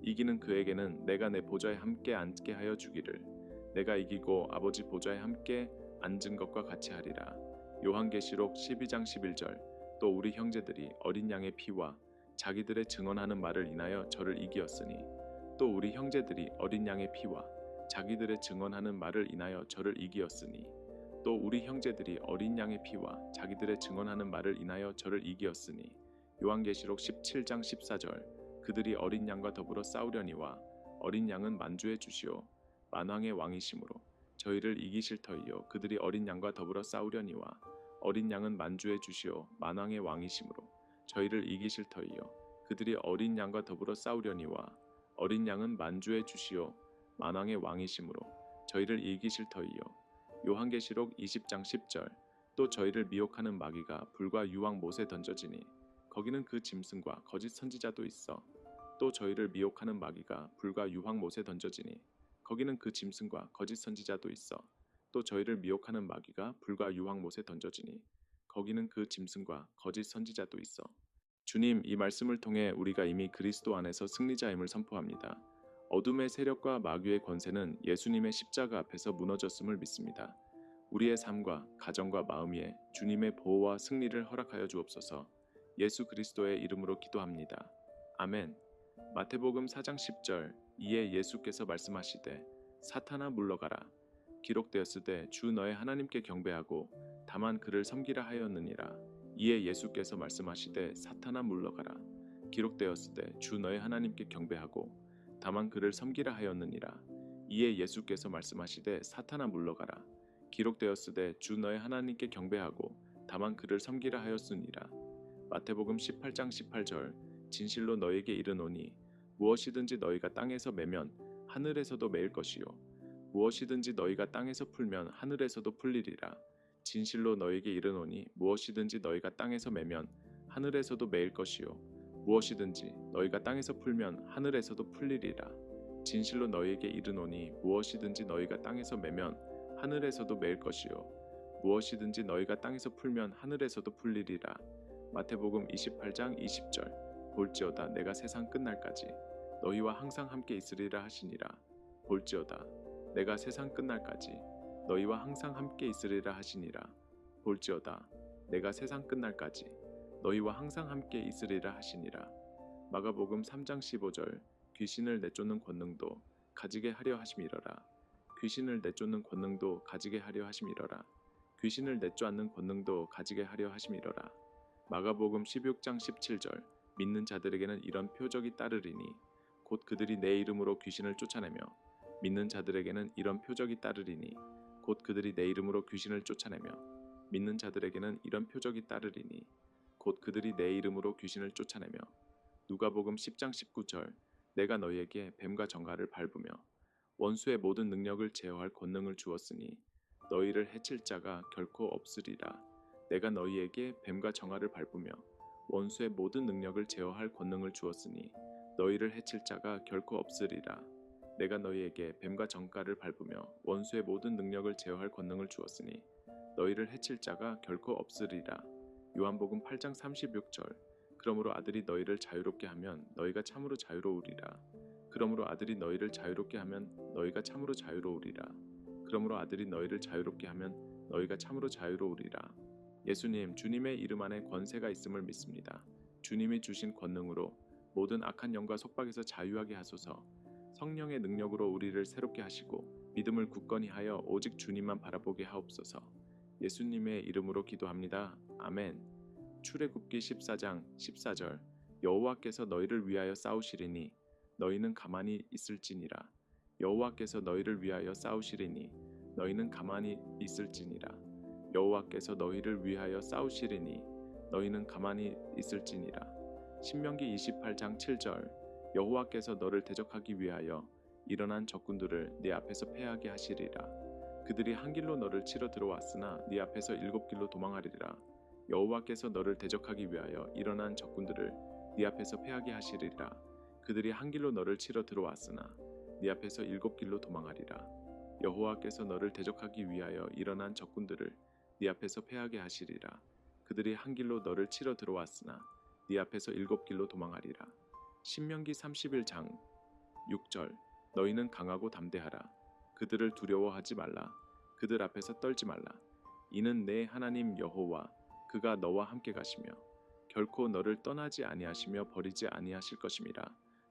이기는 그에게는 내가 내 보좌에 함께 앉게 하여 주기를 내가 이기고 아버지 보좌에 함께 앉은 것과 같이 하리라. 요한계시록 12장 11절. 또 우리 형제들이 어린 양의 피와 자기들의 증언하는 말을 인하여 저를 이기었으니 또 우리 형제들이 어린 양의 피와 자기들의 증언하는 말을 인하여 저를 이기었으니 또 우리 형제들이 어린 양의 피와 자기들의 증언하는 말을 인하여 저를 이기었으니. 요한계시록 17장 14절. 그들이 어린 양과 더불어 싸우려니와 어린 양은 만주의 주시오 만왕의 왕이시므로 저희를 이기실 터이요. 그들이 어린 양과 더불어 싸우려니와 어린 양은 만주의 주시오 만왕의 왕이시므로 저희를 이기실 터이요. 그들이 어린 양과 더불어 싸우려니와 어린 양은 만주의 주시오 만왕의 왕이시므로 저희를 이기실 터이요. 요한계시록 20장 10절. 또 저희를 미혹하는 마귀가 불과 유황 못에 던져지니 거기는 그 짐승과 거짓 선지자도 있어. 또 저희를 미혹하는 마귀가 불과 유황 못에 던져지니 거기는 그 짐승과 거짓 선지자도 있어. 또 저희를 미혹하는 마귀가 불과 유황못에 던져지니 거기는 그 짐승과 거짓 선지자도 있어. 주님, 이 말씀을 통해 우리가 이미 그리스도 안에서 승리자임을 선포합니다. 어둠의 세력과 마귀의 권세는 예수님의 십자가 앞에서 무너졌음을 믿습니다. 우리의 삶과 가정과 마음 위에 주님의 보호와 승리를 허락하여 주옵소서. 예수 그리스도의 이름으로 기도합니다. 아멘. 마태복음 4장 10절. 이에 예수께서 말씀하시되 사탄아 물러가라. 기록되었으되 주 너의 하나님께 경배하고 다만 그를 섬기라 하였느니라. 이에 예수께서 말씀하시되 사탄아 물러가라. 기록되었으되 주 너의 하나님께 경배하고 다만 그를 섬기라 하였느니라. 이에 예수께서 말씀하시되 사탄아 물러가라. 기록되었으되 주 너의 하나님께 경배하고 다만 그를 섬기라 하였으니라. 마태복음 18장 18절. 진실로 너에게 이르노니 무엇이든지 너희가 땅에서 매면 하늘에서도 매일 것이요 무엇이든지 너희가 땅에서 풀면 하늘에서도 풀리리라. 진실로 너에게 이르노니 무엇이든지 너희가 땅에서 매면 하늘에서도 매일 것이요 무엇이든지 너희가 땅에서 풀면 하늘에서도 풀리리라. 진실로 너희에게 이르노니 무엇이든지 너희가 땅에서 매면 하늘에서도 매일 것이요 무엇이든지 너희가 땅에서 풀면 하늘에서도 풀리리라. 마태복음 28장 20절. 볼지어다 내가 세상 끝날까지 너희와 항상 함께 있으리라 하시니라. 볼지어다 내가 세상 끝날까지 너희와 항상 함께 있으리라 하시니라. 볼지어다 내가 세상 끝날까지 너희와 항상 함께 있으리라 하시니라. 마가복음 3장 15절. 귀신을 내쫓는 권능도 가지게 하려 하심이러라. 귀신을 내쫓는 권능도 가지게 하려 하심이러라. 귀신을 내쫓는 권능도 가지게 하려 하심이러라. 마가복음 16장 17절. 믿는 자들에게는 이런 표적이 따르리니 곧 그들이 내 이름으로 귀신을 쫓아내며 믿는 자들에게는 이런 표적이 따르리니 곧 그들이 내 이름으로 귀신을 쫓아내며 믿는 자들에게는 이런 표적이 따르리니 곧 그들이 내 이름으로 귀신을 쫓아내며. 누가복음 10장 19절. 내가 너희에게 뱀과 정갈을 밟으며 원수의 모든 능력을 제어할 권능을 주었으니 너희를 해칠 자가 결코 없으리라. 내가 너희에게 뱀과 정갈을 밟으며 원수의 모든 능력을 제어할 권능을 주었으니 너희를 해칠 자가 결코 없으리라. 내가 너희에게 뱀과 정갈을 밟으며 원수의 모든 능력을 제어할 권능을 주었으니 너희를 해칠 자가 결코 없으리라. 요한복음 8장 36절. 그러므로 아들이 너희를 자유롭게 하면 너희가 참으로 자유로우리라. 그러므로 아들이 너희를 자유롭게 하면 너희가 참으로 자유로우리라. 그러므로 아들이 너희를 자유롭게 하면 너희가 참으로 자유로우리라. 예수님, 주님의 이름 안에 권세가 있음을 믿습니다. 주님이 주신 권능으로 모든 악한 영과 속박에서 자유하게 하소서. 성령의 능력으로 우리를 새롭게 하시고 믿음을 굳건히 하여 오직 주님만 바라보게 하옵소서. 예수님의 이름으로 기도합니다. 아멘. 출애굽기 14장 14절. 여호와께서 너희를 위하여 싸우시리니 너희는 가만히 있을지니라. 여호와께서 너희를 위하여 싸우시리니 너희는 가만히 있을지니라. 여호와께서 너희를 위하여 싸우시리니 너희는 가만히 있을지니라. 신명기 28장 7절. 여호와께서 너를 대적하기 위하여 일어난 적군들을 네 앞에서 패하게 하시리라. 그들이 한 길로 너를 치러 들어왔으나 네 앞에서 7길로 도망하리라. 여호와께서 너를 대적하기 위하여 일어난 적군들을 네 앞에서 패하게 하시리라. 그들이 한 길로 너를 치러 들어왔으나 네 앞에서 7길로 도망하리라. 여호와께서 너를 대적하기 위하여 일어난 적군들을 네 앞에서 패하게 하시리라. 그들이 한 길로 너를 치러 들어왔으나 네 앞에서 7길로 도망하리라. 신명기 31장 6절. 너희는 강하고 담대하라. 그들을 두려워하지 말라. 그들 앞에서 떨지 말라. 이는 내 하나님 여호와 그가 너와 함께 가시며 결코 너를 떠나지 아니하시며 버리지 아니하실 것임이라.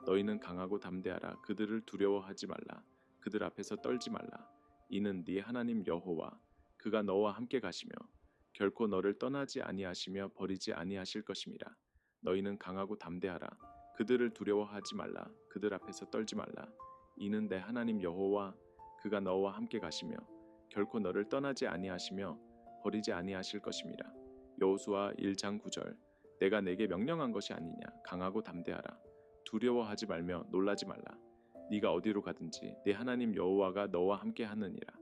너희는 강하고 담대하라. 그들을 두려워하지 말라. 그들 앞에서 떨지 말라. 이는 네 하나님 여호와 그가 너와 함께 가시며 결코 너를 떠나지 아니하시며 버리지 아니하실 것임이라. 너희는 강하고 담대하라. 그들을 두려워하지 말라. 그들 앞에서 떨지 말라. 이는 내 하나님 여호와 그가 너와 함께 가시며 결코 너를 떠나지 아니하시며 버리지 아니하실 것임이라. 여호수아 1장 9절. 내가 내게 명령한 것이 아니냐. 강하고 담대하라. 두려워하지 말며 놀라지 말라. 네가 어디로 가든지 네 하나님 여호와가 너와 함께 하느니라.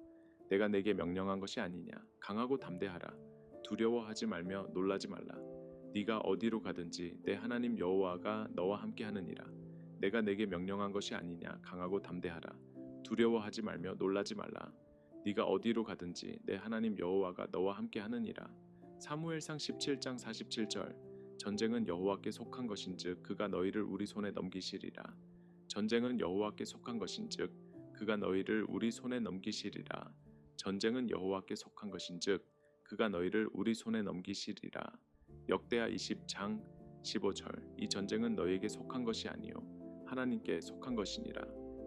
내가 내게 명령한 것이 아니냐. 강하고 담대하라. 두려워하지 말며 놀라지 말라. 네가 어디로 가든지 내 하나님 여호와가 너와 함께 하느니라. 내가 내게 명령한 것이 아니냐. 강하고 담대하라. 두려워하지 말며 놀라지 말라. 네가 어디로 가든지 내 하나님 여호와가 너와 함께 하느니라. 사무엘상 17장 47절. 전쟁은 여호와께 속한 것인즉 그가 너희를 우리 손에 넘기시리라. 전쟁은 여호와께 속한 것인즉 그가 너희를 우리 손에 넘기시리라. 전쟁은 여호와께 속한 것인즉 그가 너희를 우리 손에 넘기시리라. 역대하 20장 15절. 이 전쟁은 너희에게 속한 것이 아니요 하나님께 속한 것이니라.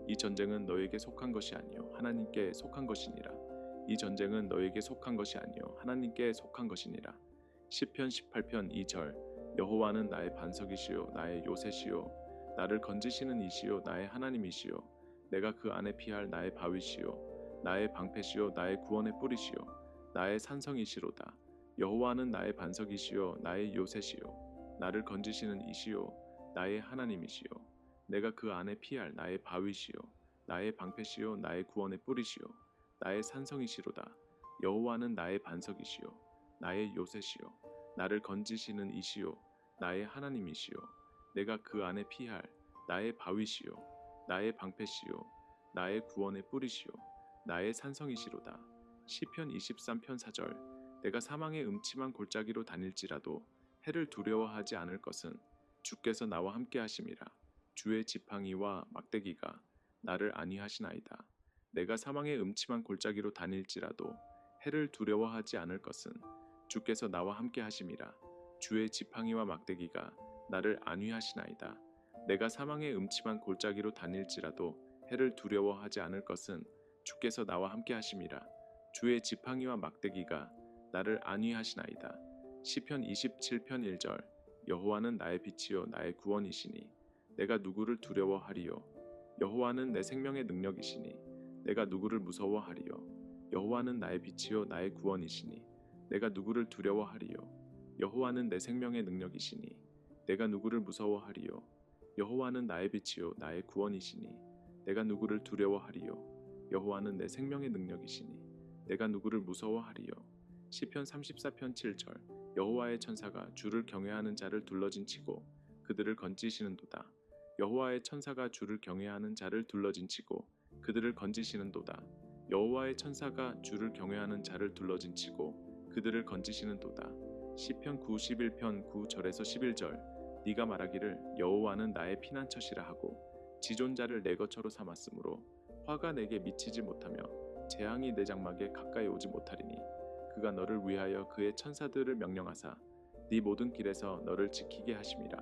이 전쟁은 너희에게 속한 것이 아니요 하나님께 속한 것이니라. 이 전쟁은 너희에게 속한 것이 아니요 하나님께 속한 것이니라. 시편 18편 2절. 여호와는 나의 반석이시요 나의 요새시요 나를 건지시는 이시요 나의 하나님이시요 내가 그 안에 피할 나의 바위시요 나의 방패시요 나의 구원의 뿌리시요 나의 산성이시로다. 여호와는 나의 반석이시요 나의 요새시요 나를 건지시는 이시요 나의 하나님이시요 내가 그 안에 피할 나의 바위시요 나의 방패시요 나의 구원의 뿌리시요 나의 산성이시로다. 여호와는 나의 반석이시요 나의 요새시요 나를 건지시는 이시요 나의 하나님이시요 내가 그 안에 피할 나의 바위시요 나의 방패시요 나의 구원의 뿌리시요 나의 산성이시로다. 시편 23편 4절. 내가 사망의 음침한 골짜기로 다닐지라도 해를 두려워하지 않을 것은 주께서 나와 함께 하심이라. 주의 지팡이와 막대기가 나를 안위하시나이다. 내가 사망의 음침한 골짜기로 다닐지라도 해를 두려워하지 않을 것은 주께서 나와 함께 하심이라. 주의 지팡이와 막대기가 나를 안위하시나이다. 내가 사망의 음침한 골짜기로 다닐지라도 해를 두려워하지 않을 것은 주께서 나와 함께 하심이라. 주의 지팡이와 막대기가 나를 안위하시나이다. 시편 27편 1절. 여호와는 나의 빛이요 나의 구원이시니 내가 누구를 두려워하리요. 여호와는 내 생명의 능력이시니 내가 누구를 무서워하리요. 여호와는 나의 빛이요 나의 구원이시니 내가 누구를 두려워하리요. 여호와는 내 생명의 능력이시니 내가 누구를 무서워하리요. 여호와는 나의 빛이요 나의 구원이시니 내가 누구를 두려워하리요. 여호와는 내 생명의 능력이시니 내가 누구를 무서워하리요. 시편 34편 7절. 여호와의 천사가 주를 경외하는 자를 둘러진치고 그들을 건지시는도다. 여호와의 천사가 주를 경외하는 자를 둘러진치고 그들을 건지시는도다. 여호와의 천사가 주를 경외하는 자를 둘러진치고 그들을 건지시는도다. 시편 91편 9절에서 11절. 네가 말하기를 여호와는 나의 피난처시라 하고 지존자를 내 거처로 삼았으므로 화가 내게 미치지 못하며 재앙이 내 장막에 가까이 오지 못하리니 그가 너를 위하여 그의 천사들을 명령하사 네 모든 길에서 너를 지키게 하심이라.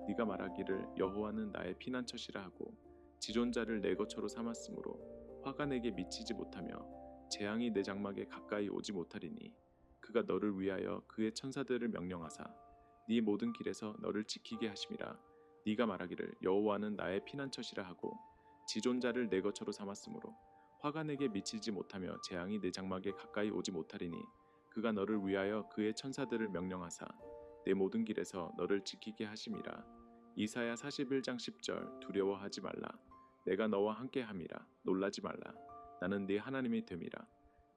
네가 말하기를 여호와는 나의 피난처시라 하고 지존자를 내 거처로 삼았으므로 화가 내게 미치지 못하며 재앙이 내 장막에 가까이 오지 못하리니 그가 너를 위하여 그의 천사들을 명령하사 네 모든 길에서 너를 지키게 하심이라. 네가 말하기를 여호와는 나의 피난처시라 하고 지존자를 내 거처로 삼았으므로 화가 내게 미치지 못하며 재앙이 내 장막에 가까이 오지 못하리니 그가 너를 위하여 그의 천사들을 명령하사 내 모든 길에서 너를 지키게 하심이라. 이사야 41장 10절. 두려워하지 말라. 내가 너와 함께 함이라. 놀라지 말라. 나는 네 하나님이 됨이라.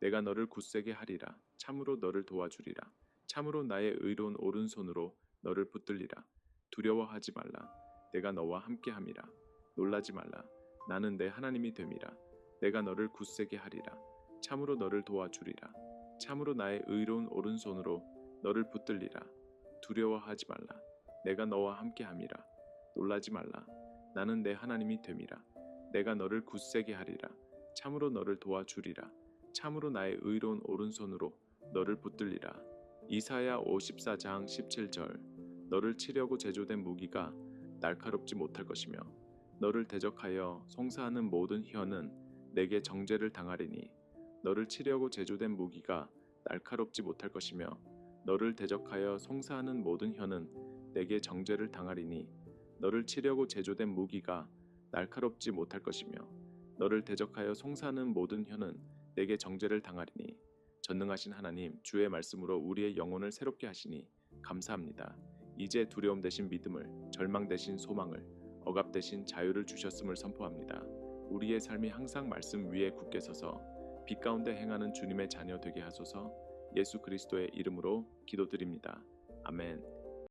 내가 너를 굳세게 하리라. 참으로 너를 도와주리라. 참으로 나의 의로운 오른손으로 너를 붙들리라. 두려워하지 말라. 내가 너와 함께 함이라. 놀라지 말라. 나는 내 하나님이 됨이라. 내가 너를 굳세게 하리라. 참으로 너를 도와주리라. 참으로 나의 의로운 오른손으로 너를 붙들리라. 두려워하지 말라. 내가 너와 함께 함이라. 놀라지 말라. 나는 내 하나님이 됨이라. 내가 너를 굳세게 하리라. 참으로 너를 도와주리라. 참으로 나의 의로운 오른손으로 너를 붙들리라. 이사야 54장 17절. 너를 치려고 제조된 무기가 날카롭지 못할 것이며 너를 대적하여 송사하는 모든 혀는 내게 정죄를 당하리니 너를 치려고 제조된 무기가 날카롭지 못할 것이며 너를 대적하여 송사하는 모든 혀는 내게 정죄를 당하리니 너를 치려고 제조된 무기가 날카롭지 못할 것이며 너를 대적하여 송사하는 모든 혀는 내게 정죄를 당하리니 전능하신 하나님 주의 말씀으로 우리의 영혼을 새롭게 하시니 감사합니다. 이제 두려움 대신 믿음을, 절망 대신 소망을, 억압 대신 자유를 주셨음을 선포합니다. 우리의 삶이 항상 말씀 위에 굳게 서서 빛 가운데 행하는 주님의 자녀 되게 하소서. 예수 그리스도의 이름으로 기도드립니다. 아멘.